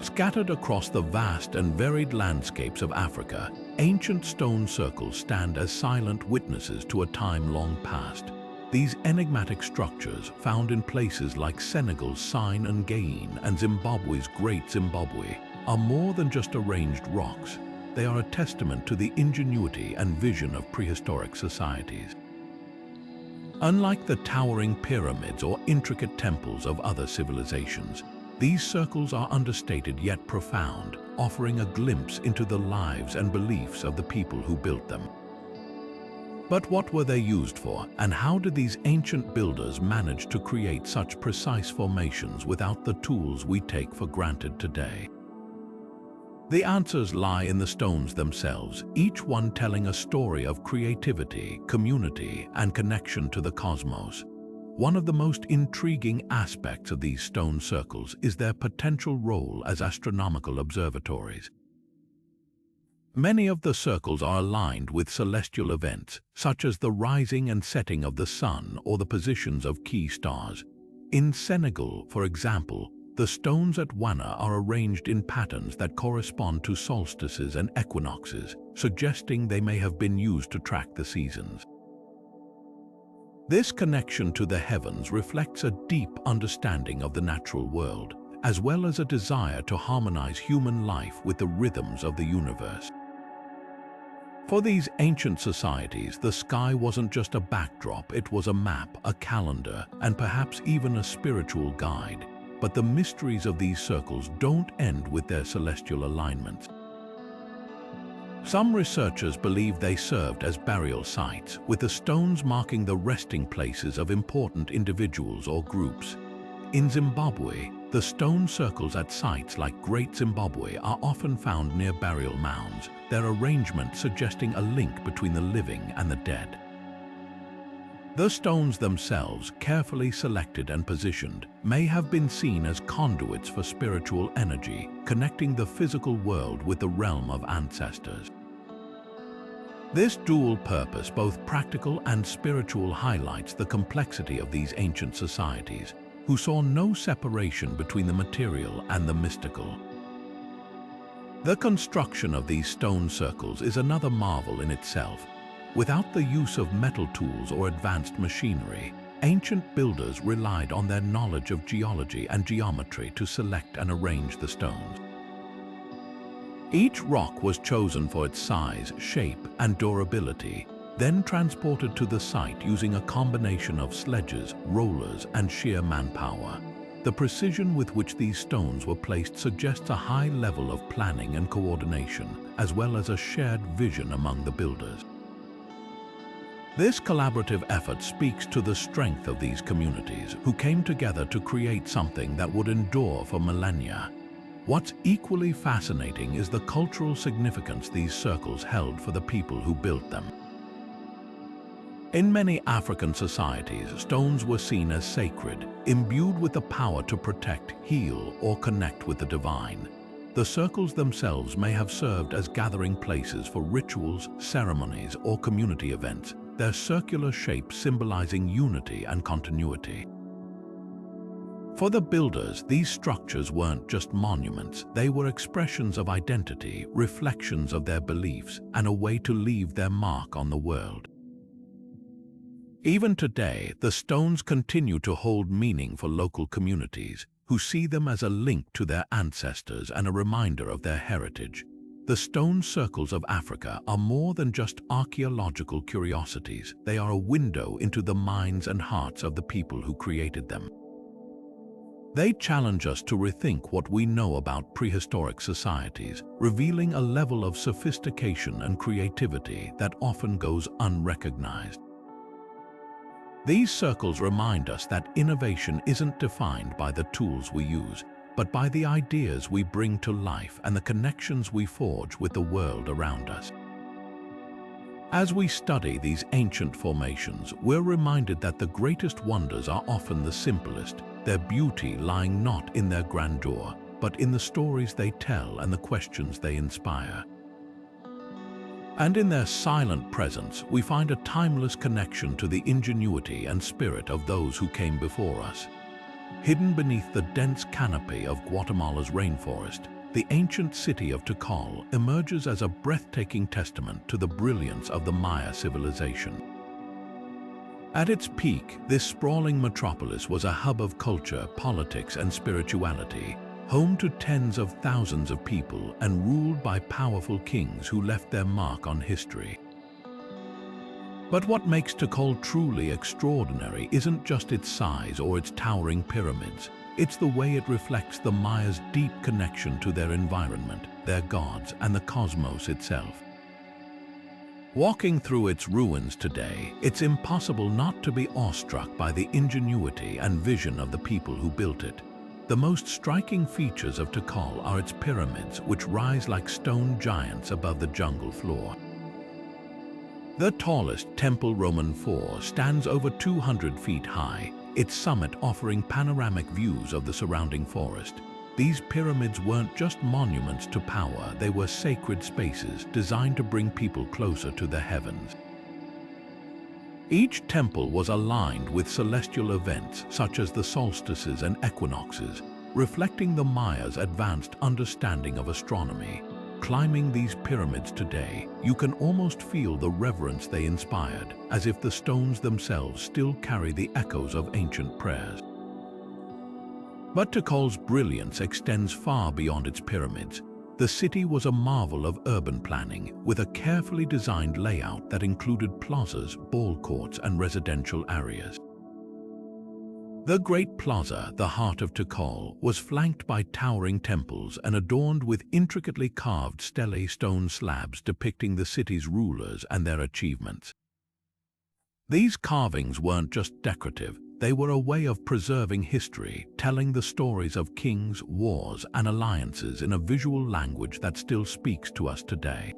Scattered across the vast and varied landscapes of Africa, ancient stone circles stand as silent witnesses to a time long past. These enigmatic structures, found in places like Senegal's Sine and Gain and Zimbabwe's Great Zimbabwe, are more than just arranged rocks. They are a testament to the ingenuity and vision of prehistoric societies. Unlike the towering pyramids or intricate temples of other civilizations, these circles are understated yet profound, offering a glimpse into the lives and beliefs of the people who built them. But what were they used for, and how did these ancient builders manage to create such precise formations without the tools we take for granted today? The answers lie in the stones themselves, each one telling a story of creativity, community, and connection to the cosmos. One of the most intriguing aspects of these stone circles is their potential role as astronomical observatories. Many of the circles are aligned with celestial events, such as the rising and setting of the sun or the positions of key stars. In Senegal, for example, the stones at Wana are arranged in patterns that correspond to solstices and equinoxes, suggesting they may have been used to track the seasons. This connection to the heavens reflects a deep understanding of the natural world, as well as a desire to harmonize human life with the rhythms of the universe. For these ancient societies, the sky wasn't just a backdrop, it was a map, a calendar, and perhaps even a spiritual guide. But the mysteries of these circles don't end with their celestial alignments. Some researchers believe they served as burial sites, with the stones marking the resting places of important individuals or groups. In Zimbabwe, the stone circles at sites like Great Zimbabwe are often found near burial mounds, their arrangement suggesting a link between the living and the dead. The stones themselves, carefully selected and positioned, may have been seen as conduits for spiritual energy, connecting the physical world with the realm of ancestors. This dual purpose, both practical and spiritual, highlights the complexity of these ancient societies, who saw no separation between the material and the mystical. The construction of these stone circles is another marvel in itself. Without the use of metal tools or advanced machinery, ancient builders relied on their knowledge of geology and geometry to select and arrange the stones. Each rock was chosen for its size, shape, and durability, then transported to the site using a combination of sledges, rollers, and sheer manpower. The precision with which these stones were placed suggests a high level of planning and coordination, as well as a shared vision among the builders. This collaborative effort speaks to the strength of these communities, who came together to create something that would endure for millennia. What's equally fascinating is the cultural significance these circles held for the people who built them. In many African societies, stones were seen as sacred, imbued with the power to protect, heal, or connect with the divine. The circles themselves may have served as gathering places for rituals, ceremonies, or community events, their circular shape symbolizing unity and continuity. For the builders, these structures weren't just monuments, they were expressions of identity, reflections of their beliefs, and a way to leave their mark on the world. Even today, the stones continue to hold meaning for local communities, who see them as a link to their ancestors and a reminder of their heritage. The stone circles of Africa are more than just archaeological curiosities. They are a window into the minds and hearts of the people who created them. They challenge us to rethink what we know about prehistoric societies, revealing a level of sophistication and creativity that often goes unrecognized. These circles remind us that innovation isn't defined by the tools we use, but by the ideas we bring to life and the connections we forge with the world around us. As we study these ancient formations, we're reminded that the greatest wonders are often the simplest, their beauty lying not in their grandeur, but in the stories they tell and the questions they inspire. And in their silent presence, we find a timeless connection to the ingenuity and spirit of those who came before us. Hidden beneath the dense canopy of Guatemala's rainforest, the ancient city of Tikal emerges as a breathtaking testament to the brilliance of the Maya civilization. At its peak, this sprawling metropolis was a hub of culture, politics, and spirituality, home to tens of thousands of people and ruled by powerful kings who left their mark on history. But what makes Tikal truly extraordinary isn't just its size or its towering pyramids. It's the way it reflects the Mayas' deep connection to their environment, their gods, and the cosmos itself. Walking through its ruins today, it's impossible not to be awestruck by the ingenuity and vision of the people who built it. The most striking features of Tikal are its pyramids, which rise like stone giants above the jungle floor. The tallest temple, Roman 4, stands over 200 feet high, its summit offering panoramic views of the surrounding forest. These pyramids weren't just monuments to power, they were sacred spaces designed to bring people closer to the heavens. Each temple was aligned with celestial events such as the solstices and equinoxes, reflecting the Mayas' advanced understanding of astronomy. Climbing these pyramids today, you can almost feel the reverence they inspired, as if the stones themselves still carry the echoes of ancient prayers. But Tikal's brilliance extends far beyond its pyramids. The city was a marvel of urban planning, with a carefully designed layout that included plazas, ball courts, and residential areas. The Great Plaza, the heart of Tikal, was flanked by towering temples and adorned with intricately carved stelae stone slabs depicting the city's rulers and their achievements. These carvings weren't just decorative, they were a way of preserving history, telling the stories of kings, wars, and alliances in a visual language that still speaks to us today.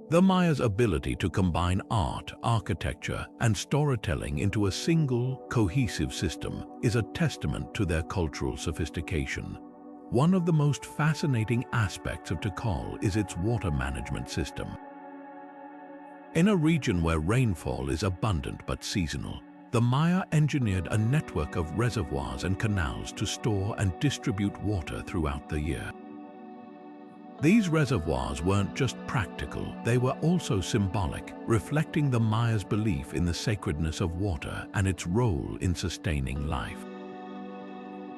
The Mayas' ability to combine art, architecture, and storytelling into a single, cohesive system is a testament to their cultural sophistication. One of the most fascinating aspects of Tikal is its water management system. In a region where rainfall is abundant but seasonal, the Maya engineered a network of reservoirs and canals to store and distribute water throughout the year. These reservoirs weren't just practical, they were also symbolic, reflecting the Mayas' belief in the sacredness of water and its role in sustaining life.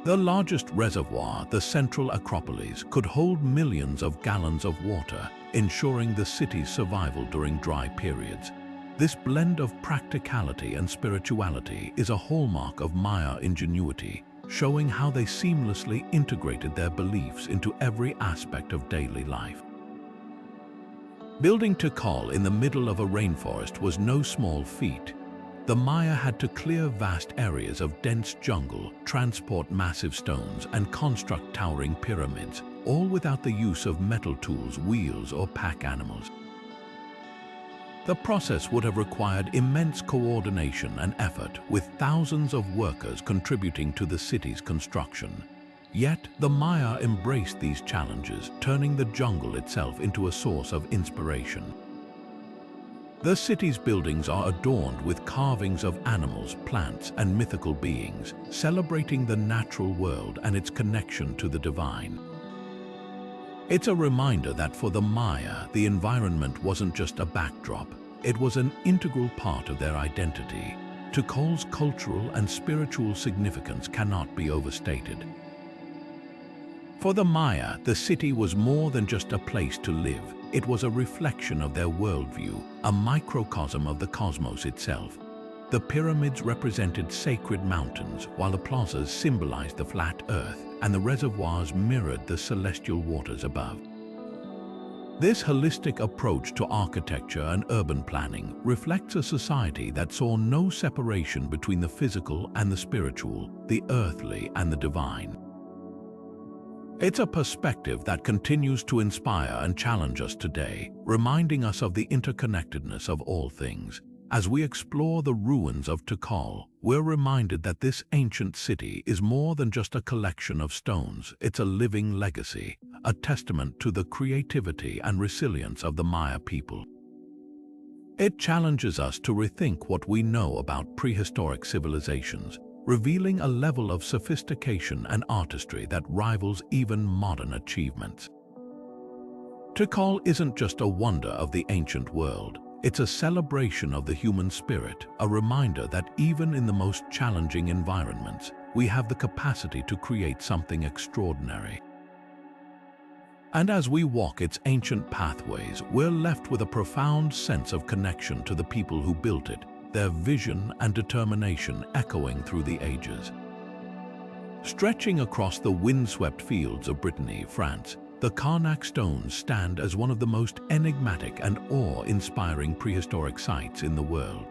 The largest reservoir, the Central Acropolis, could hold millions of gallons of water, ensuring the city's survival during dry periods. This blend of practicality and spirituality is a hallmark of Maya ingenuity, showing how they seamlessly integrated their beliefs into every aspect of daily life. Building Tikal in the middle of a rainforest was no small feat. The Maya had to clear vast areas of dense jungle, transport massive stones, and construct towering pyramids, all without the use of metal tools, wheels, or pack animals. The process would have required immense coordination and effort, with thousands of workers contributing to the city's construction. Yet, the Maya embraced these challenges, turning the jungle itself into a source of inspiration. The city's buildings are adorned with carvings of animals, plants, and mythical beings, celebrating the natural world and its connection to the divine. It's a reminder that for the Maya, the environment wasn't just a backdrop, it was an integral part of their identity. Tikal's cultural and spiritual significance cannot be overstated. For the Maya, the city was more than just a place to live. It was a reflection of their worldview, a microcosm of the cosmos itself. The pyramids represented sacred mountains, while the plazas symbolized the flat earth, and the reservoirs mirrored the celestial waters above. This holistic approach to architecture and urban planning reflects a society that saw no separation between the physical and the spiritual, the earthly and the divine. It's a perspective that continues to inspire and challenge us today, reminding us of the interconnectedness of all things. As we explore the ruins of Tikal, we're reminded that this ancient city is more than just a collection of stones. It's a living legacy, a testament to the creativity and resilience of the Maya people. It challenges us to rethink what we know about prehistoric civilizations, revealing a level of sophistication and artistry that rivals even modern achievements. Tikal isn't just a wonder of the ancient world. It's a celebration of the human spirit, a reminder that even in the most challenging environments, we have the capacity to create something extraordinary. And as we walk its ancient pathways, we're left with a profound sense of connection to the people who built it, their vision and determination echoing through the ages. Stretching across the windswept fields of Brittany, France, the Karnak stones stand as one of the most enigmatic and awe-inspiring prehistoric sites in the world.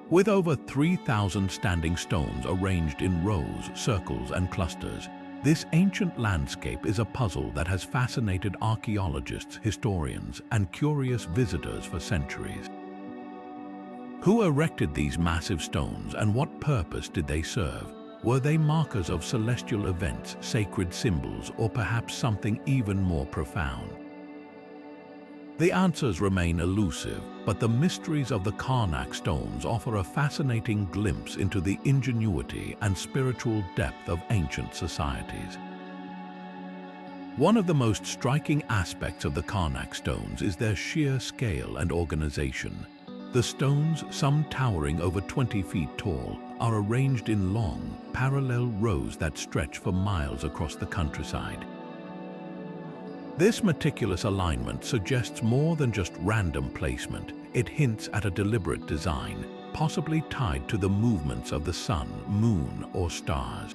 With over 3,000 standing stones arranged in rows, circles, and clusters, this ancient landscape is a puzzle that has fascinated archaeologists, historians, and curious visitors for centuries. Who erected these massive stones and what purpose did they serve? Were they markers of celestial events, sacred symbols, or perhaps something even more profound? The answers remain elusive, but the mysteries of the Karnak stones offer a fascinating glimpse into the ingenuity and spiritual depth of ancient societies. One of the most striking aspects of the Karnak stones is their sheer scale and organization. The stones, some towering over 20 feet tall, are arranged in long, parallel rows that stretch for miles across the countryside. This meticulous alignment suggests more than just random placement. It hints at a deliberate design, possibly tied to the movements of the sun, moon, or stars.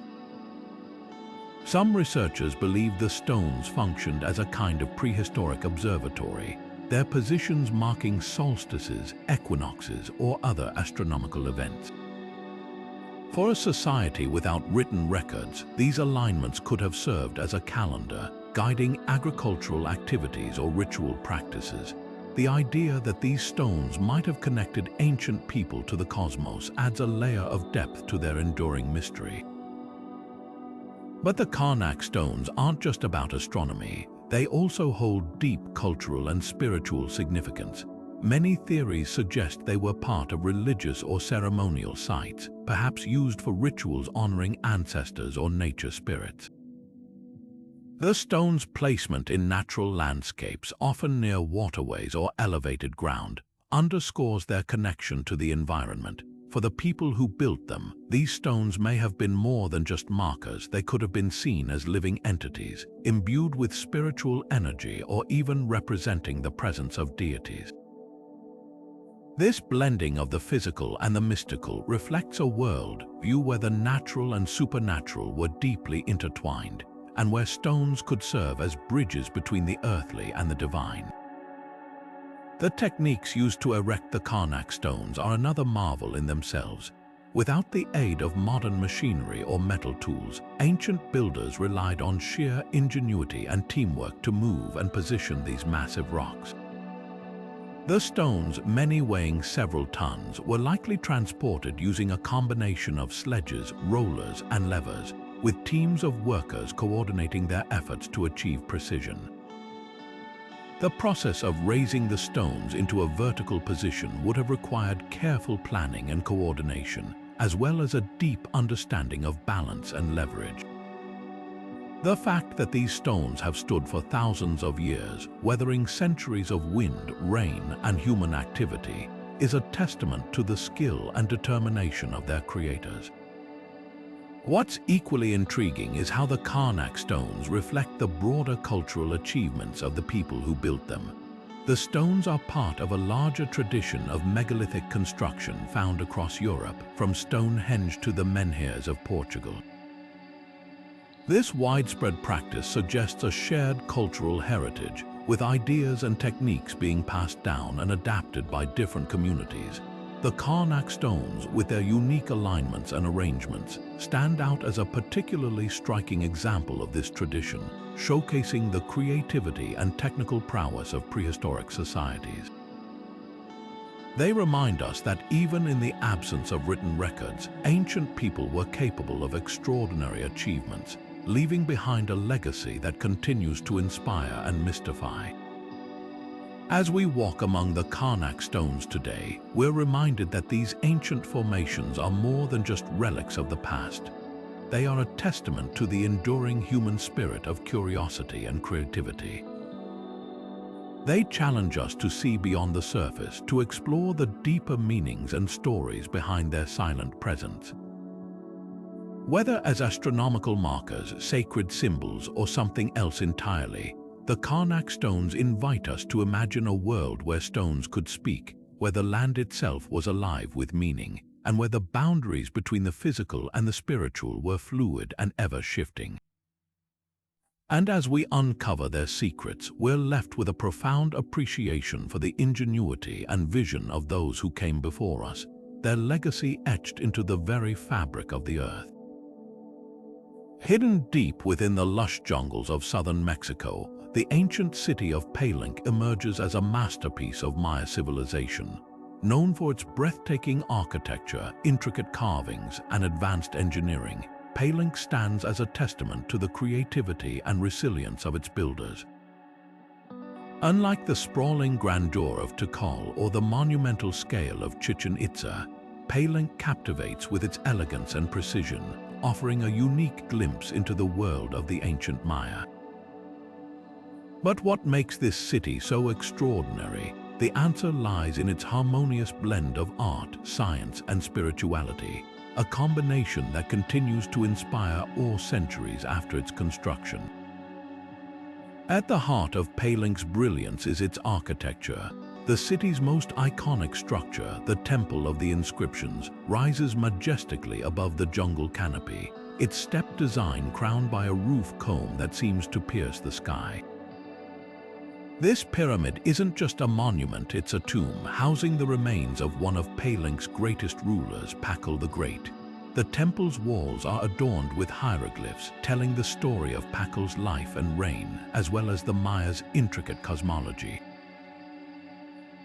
Some researchers believe the stones functioned as a kind of prehistoric observatory, their positions marking solstices, equinoxes, or other astronomical events. For a society without written records, these alignments could have served as a calendar, guiding agricultural activities or ritual practices. The idea that these stones might have connected ancient people to the cosmos adds a layer of depth to their enduring mystery. But the Karnak stones aren't just about astronomy. They also hold deep cultural and spiritual significance. Many theories suggest they were part of religious or ceremonial sites, perhaps used for rituals honoring ancestors or nature spirits. The stones' placement in natural landscapes, often near waterways or elevated ground, underscores their connection to the environment. For the people who built them, these stones may have been more than just markers. They could have been seen as living entities, imbued with spiritual energy or even representing the presence of deities. This blending of the physical and the mystical reflects a world view where the natural and supernatural were deeply intertwined, and where stones could serve as bridges between the earthly and the divine. The techniques used to erect the Karnak stones are another marvel in themselves. Without the aid of modern machinery or metal tools, ancient builders relied on sheer ingenuity and teamwork to move and position these massive rocks. The stones, many weighing several tons, were likely transported using a combination of sledges, rollers, and levers, with teams of workers coordinating their efforts to achieve precision. The process of raising the stones into a vertical position would have required careful planning and coordination, as well as a deep understanding of balance and leverage. The fact that these stones have stood for thousands of years, weathering centuries of wind, rain, and human activity, is a testament to the skill and determination of their creators. What's equally intriguing is how the Karnak stones reflect the broader cultural achievements of the people who built them. The stones are part of a larger tradition of megalithic construction found across Europe, from Stonehenge to the menhirs of Portugal. This widespread practice suggests a shared cultural heritage, with ideas and techniques being passed down and adapted by different communities. The Karnak stones, with their unique alignments and arrangements, stand out as a particularly striking example of this tradition, showcasing the creativity and technical prowess of prehistoric societies. They remind us that even in the absence of written records, ancient people were capable of extraordinary achievements, leaving behind a legacy that continues to inspire and mystify. As we walk among the Karnak stones today, we're reminded that these ancient formations are more than just relics of the past. They are a testament to the enduring human spirit of curiosity and creativity. They challenge us to see beyond the surface, to explore the deeper meanings and stories behind their silent presence. Whether as astronomical markers, sacred symbols, or something else entirely, the Karnak stones invite us to imagine a world where stones could speak, where the land itself was alive with meaning, and where the boundaries between the physical and the spiritual were fluid and ever-shifting. And as we uncover their secrets, we're left with a profound appreciation for the ingenuity and vision of those who came before us, their legacy etched into the very fabric of the earth. Hidden deep within the lush jungles of southern Mexico, the ancient city of Palenque emerges as a masterpiece of Maya civilization. Known for its breathtaking architecture, intricate carvings, and advanced engineering, Palenque stands as a testament to the creativity and resilience of its builders. Unlike the sprawling grandeur of Tikal or the monumental scale of Chichen Itza, Palenque captivates with its elegance and precision, offering a unique glimpse into the world of the ancient Maya. But what makes this city so extraordinary? The answer lies in its harmonious blend of art, science, and spirituality, a combination that continues to inspire awe centuries after its construction. At the heart of Palenque's brilliance is its architecture. The city's most iconic structure, the Temple of the Inscriptions, rises majestically above the jungle canopy, its stepped design crowned by a roof comb that seems to pierce the sky. This pyramid isn't just a monument, it's a tomb housing the remains of one of Palenque's greatest rulers, Pakal the Great. The temple's walls are adorned with hieroglyphs telling the story of Pakal's life and reign, as well as the Maya's intricate cosmology.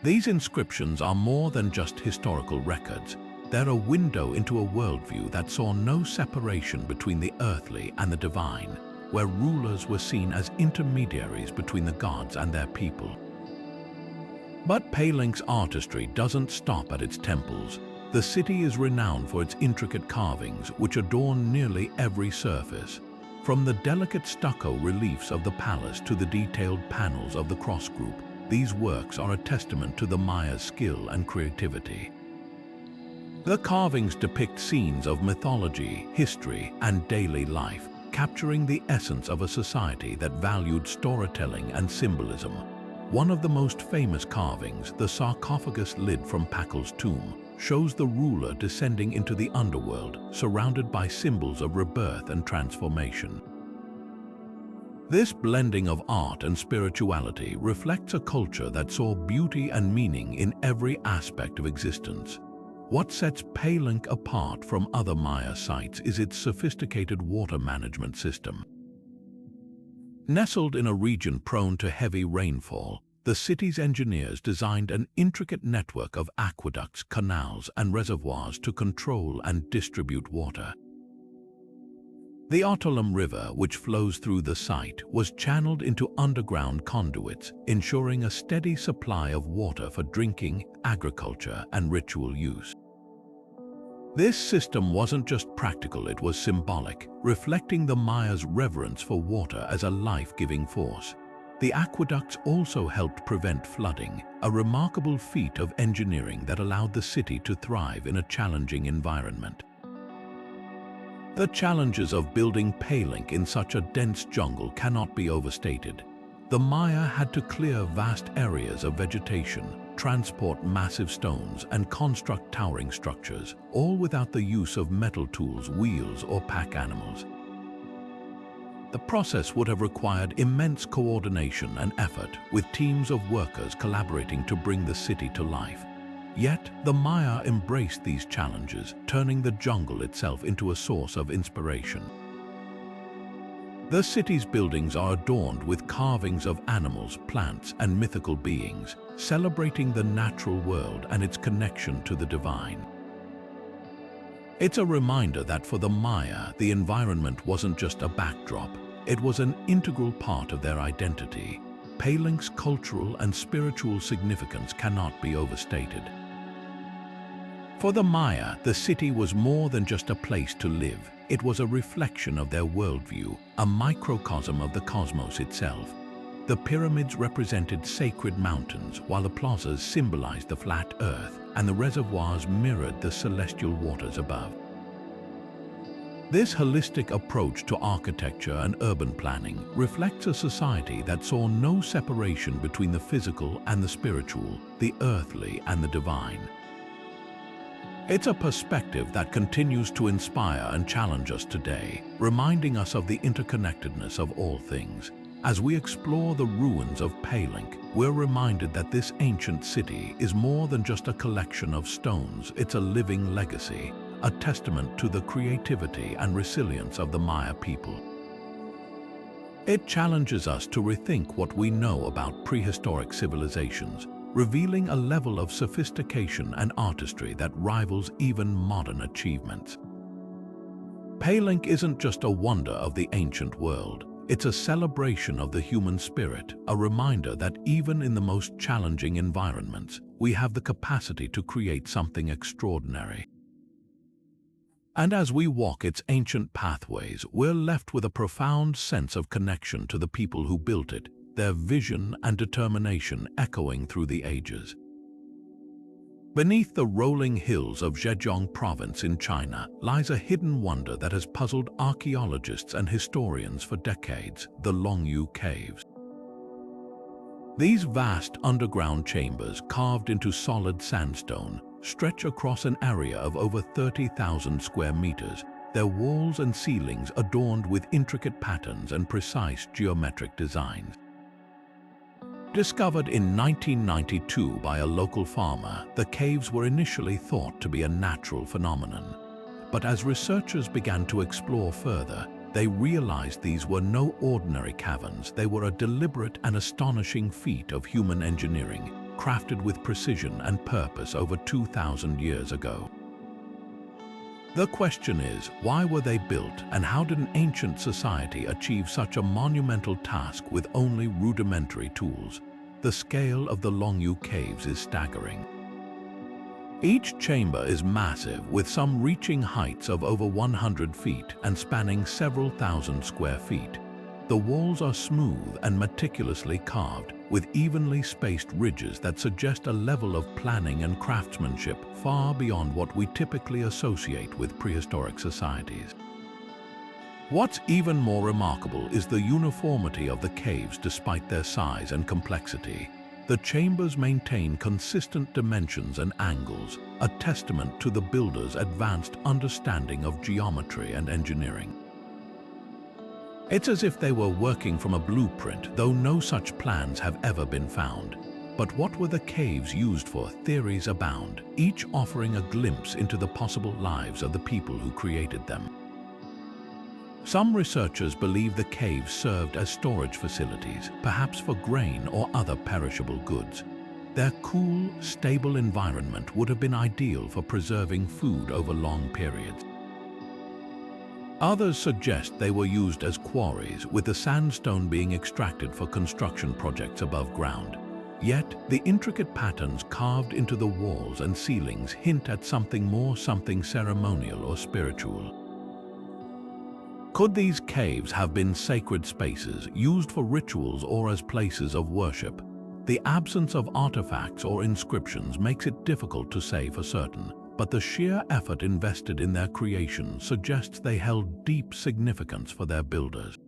These inscriptions are more than just historical records. They're a window into a worldview that saw no separation between the earthly and the divine, where rulers were seen as intermediaries between the gods and their people. But Palenque's artistry doesn't stop at its temples. The city is renowned for its intricate carvings, which adorn nearly every surface. From the delicate stucco reliefs of the palace to the detailed panels of the cross group, these works are a testament to the Maya's skill and creativity. The carvings depict scenes of mythology, history, and daily life, capturing the essence of a society that valued storytelling and symbolism. One of the most famous carvings, the sarcophagus lid from Pakal's tomb, shows the ruler descending into the underworld, surrounded by symbols of rebirth and transformation. This blending of art and spirituality reflects a culture that saw beauty and meaning in every aspect of existence. What sets Palenque apart from other Maya sites is its sophisticated water management system. Nestled in a region prone to heavy rainfall, the city's engineers designed an intricate network of aqueducts, canals, and reservoirs to control and distribute water. The Otolam River, which flows through the site, was channeled into underground conduits, ensuring a steady supply of water for drinking, agriculture, and ritual use. This system wasn't just practical, it was symbolic, reflecting the Maya's reverence for water as a life-giving force. The aqueducts also helped prevent flooding, a remarkable feat of engineering that allowed the city to thrive in a challenging environment. The challenges of building Palenque in such a dense jungle cannot be overstated. The Maya had to clear vast areas of vegetation, transport massive stones, and construct towering structures, all without the use of metal tools, wheels, or pack animals. The process would have required immense coordination and effort, with teams of workers collaborating to bring the city to life. Yet, the Maya embraced these challenges, turning the jungle itself into a source of inspiration. The city's buildings are adorned with carvings of animals, plants, and mythical beings, celebrating the natural world and its connection to the divine. It's a reminder that for the Maya, the environment wasn't just a backdrop, it was an integral part of their identity. Palenque's cultural and spiritual significance cannot be overstated. For the Maya, the city was more than just a place to live. It was a reflection of their worldview, a microcosm of the cosmos itself. The pyramids represented sacred mountains, while the plazas symbolized the flat earth, and the reservoirs mirrored the celestial waters above. This holistic approach to architecture and urban planning reflects a society that saw no separation between the physical and the spiritual, the earthly and the divine. It's a perspective that continues to inspire and challenge us today, reminding us of the interconnectedness of all things. As we explore the ruins of Palenque, we're reminded that this ancient city is more than just a collection of stones. It's a living legacy, a testament to the creativity and resilience of the Maya people. It challenges us to rethink what we know about prehistoric civilizations, revealing a level of sophistication and artistry that rivals even modern achievements. Palenque isn't just a wonder of the ancient world. It's a celebration of the human spirit, a reminder that even in the most challenging environments, we have the capacity to create something extraordinary. And as we walk its ancient pathways, we're left with a profound sense of connection to the people who built it, their vision and determination echoing through the ages. Beneath the rolling hills of Zhejiang province in China lies a hidden wonder that has puzzled archaeologists and historians for decades: the Longyu Caves. These vast underground chambers, carved into solid sandstone, stretch across an area of over 30,000 square meters, their walls and ceilings adorned with intricate patterns and precise geometric designs. Discovered in 1992 by a local farmer, the caves were initially thought to be a natural phenomenon. But as researchers began to explore further, they realized these were no ordinary caverns. They were a deliberate and astonishing feat of human engineering, crafted with precision and purpose over 2,000 years ago. The question is, why were they built, and how did an ancient society achieve such a monumental task with only rudimentary tools? The scale of the Longyu Caves is staggering. Each chamber is massive, with some reaching heights of over 100 feet and spanning several thousand square feet. The walls are smooth and meticulously carved, with evenly spaced ridges that suggest a level of planning and craftsmanship far beyond what we typically associate with prehistoric societies. What's even more remarkable is the uniformity of the caves despite their size and complexity. The chambers maintain consistent dimensions and angles, a testament to the builders' advanced understanding of geometry and engineering. It's as if they were working from a blueprint, though no such plans have ever been found. But what were the caves used for? Theories abound, each offering a glimpse into the possible lives of the people who created them. Some researchers believe the caves served as storage facilities, perhaps for grain or other perishable goods. Their cool, stable environment would have been ideal for preserving food over long periods. Others suggest they were used as quarries, with the sandstone being extracted for construction projects above ground. Yet, the intricate patterns carved into the walls and ceilings hint at something more, something ceremonial or spiritual. Could these caves have been sacred spaces, used for rituals or as places of worship? The absence of artifacts or inscriptions makes it difficult to say for certain, but the sheer effort invested in their creation suggests they held deep significance for their builders.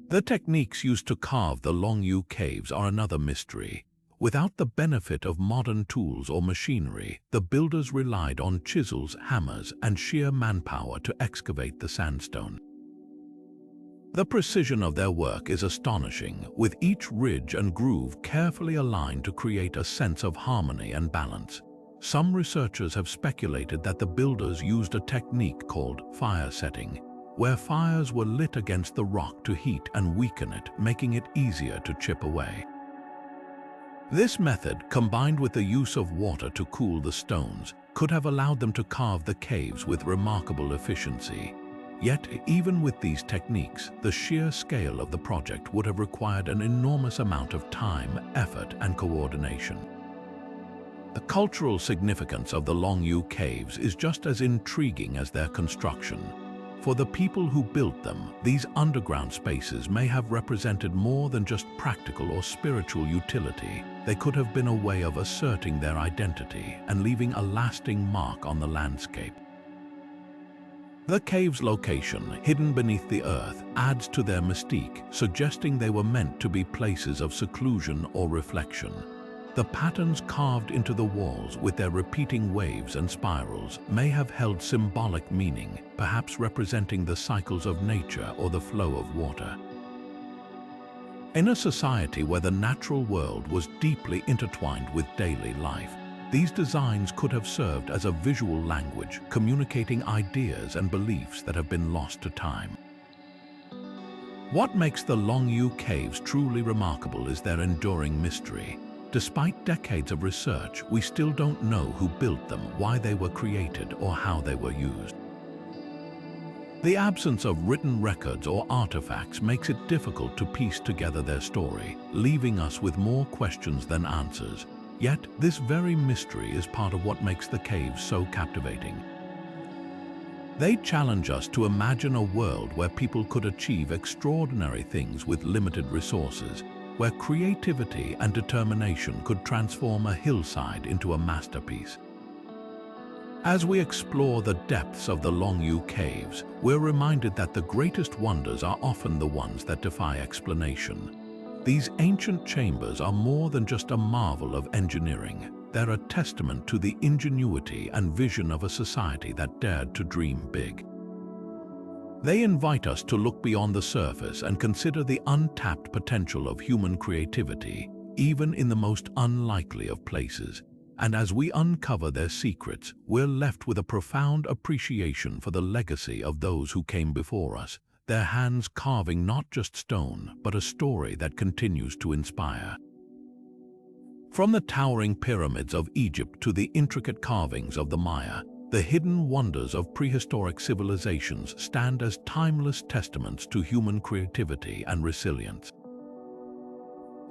The techniques used to carve the Longyu Caves are another mystery. Without the benefit of modern tools or machinery, the builders relied on chisels, hammers, and sheer manpower to excavate the sandstone. The precision of their work is astonishing, with each ridge and groove carefully aligned to create a sense of harmony and balance. Some researchers have speculated that the builders used a technique called fire setting, where fires were lit against the rock to heat and weaken it, making it easier to chip away. This method, combined with the use of water to cool the stones, could have allowed them to carve the caves with remarkable efficiency. Yet, even with these techniques, the sheer scale of the project would have required an enormous amount of time, effort, and coordination. The cultural significance of the Longyu Caves is just as intriguing as their construction. For the people who built them, these underground spaces may have represented more than just practical or spiritual utility. They could have been a way of asserting their identity and leaving a lasting mark on the landscape. The cave's location, hidden beneath the earth, adds to their mystique, suggesting they were meant to be places of seclusion or reflection. The patterns carved into the walls with their repeating waves and spirals may have held symbolic meaning, perhaps representing the cycles of nature or the flow of water. In a society where the natural world was deeply intertwined with daily life, these designs could have served as a visual language, communicating ideas and beliefs that have been lost to time. What makes the Lascaux caves truly remarkable is their enduring mystery. Despite decades of research, we still don't know who built them, why they were created, or how they were used. The absence of written records or artifacts makes it difficult to piece together their story, leaving us with more questions than answers. Yet, this very mystery is part of what makes the caves so captivating. They challenge us to imagine a world where people could achieve extraordinary things with limited resources, where creativity and determination could transform a hillside into a masterpiece. As we explore the depths of the Lascaux caves, we're reminded that the greatest wonders are often the ones that defy explanation. These ancient chambers are more than just a marvel of engineering. They're a testament to the ingenuity and vision of a society that dared to dream big. They invite us to look beyond the surface and consider the untapped potential of human creativity, even in the most unlikely of places. And as we uncover their secrets, we're left with a profound appreciation for the legacy of those who came before us, their hands carving not just stone, but a story that continues to inspire. From the towering pyramids of Egypt to the intricate carvings of the Maya, the hidden wonders of prehistoric civilizations stand as timeless testaments to human creativity and resilience.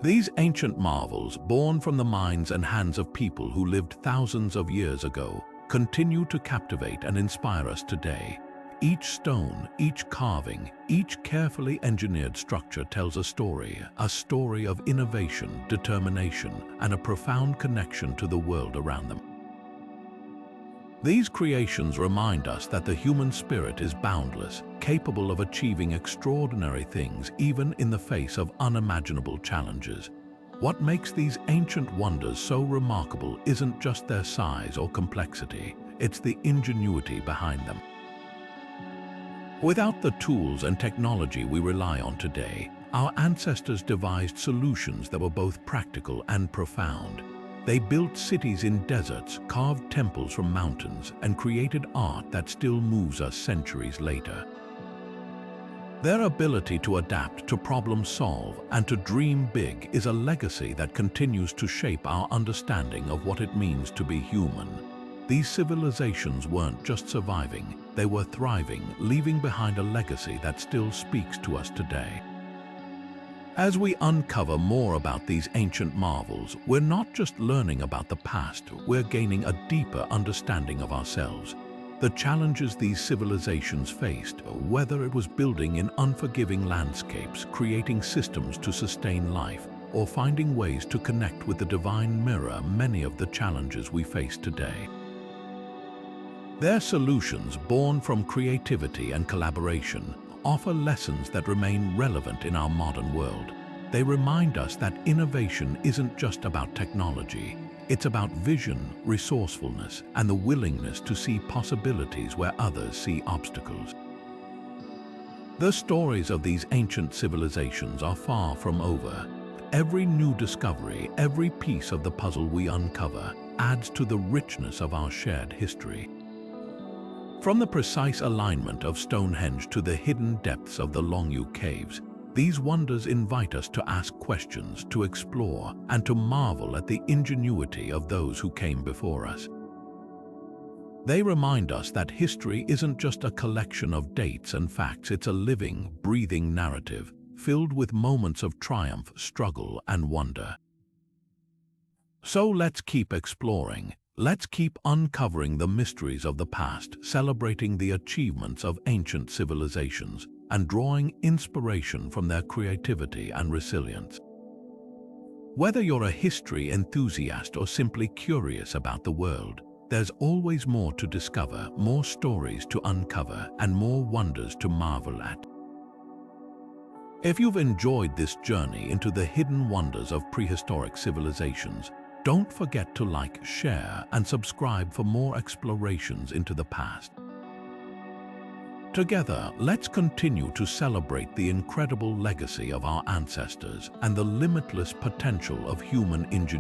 These ancient marvels, born from the minds and hands of people who lived thousands of years ago, continue to captivate and inspire us today. Each stone, each carving, each carefully engineered structure tells a story of innovation, determination, and a profound connection to the world around them. These creations remind us that the human spirit is boundless, capable of achieving extraordinary things even in the face of unimaginable challenges. What makes these ancient wonders so remarkable isn't just their size or complexity, it's the ingenuity behind them. Without the tools and technology we rely on today, our ancestors devised solutions that were both practical and profound. They built cities in deserts, carved temples from mountains, and created art that still moves us centuries later. Their ability to adapt, to problem solve, and to dream big is a legacy that continues to shape our understanding of what it means to be human. These civilizations weren't just surviving, they were thriving, leaving behind a legacy that still speaks to us today. As we uncover more about these ancient marvels, we're not just learning about the past, we're gaining a deeper understanding of ourselves. The challenges these civilizations faced, whether it was building in unforgiving landscapes, creating systems to sustain life, or finding ways to connect with the divine mirror, many of the challenges we face today. Their solutions, born from creativity and collaboration, offer lessons that remain relevant in our modern world. They remind us that innovation isn't just about technology. It's about vision, resourcefulness, and the willingness to see possibilities where others see obstacles. The stories of these ancient civilizations are far from over. Every new discovery, every piece of the puzzle we uncover, adds to the richness of our shared history. From the precise alignment of Stonehenge to the hidden depths of the Lascaux caves, these wonders invite us to ask questions, to explore, and to marvel at the ingenuity of those who came before us. They remind us that history isn't just a collection of dates and facts, it's a living, breathing narrative, filled with moments of triumph, struggle, and wonder. So let's keep exploring. Let's keep uncovering the mysteries of the past, celebrating the achievements of ancient civilizations, and drawing inspiration from their creativity and resilience. Whether you're a history enthusiast or simply curious about the world, there's always more to discover, more stories to uncover, and more wonders to marvel at. If you've enjoyed this journey into the hidden wonders of prehistoric civilizations, Don't forget to like, share, and subscribe for more explorations into the past. Together, let's continue to celebrate the incredible legacy of our ancestors and the limitless potential of human ingenuity.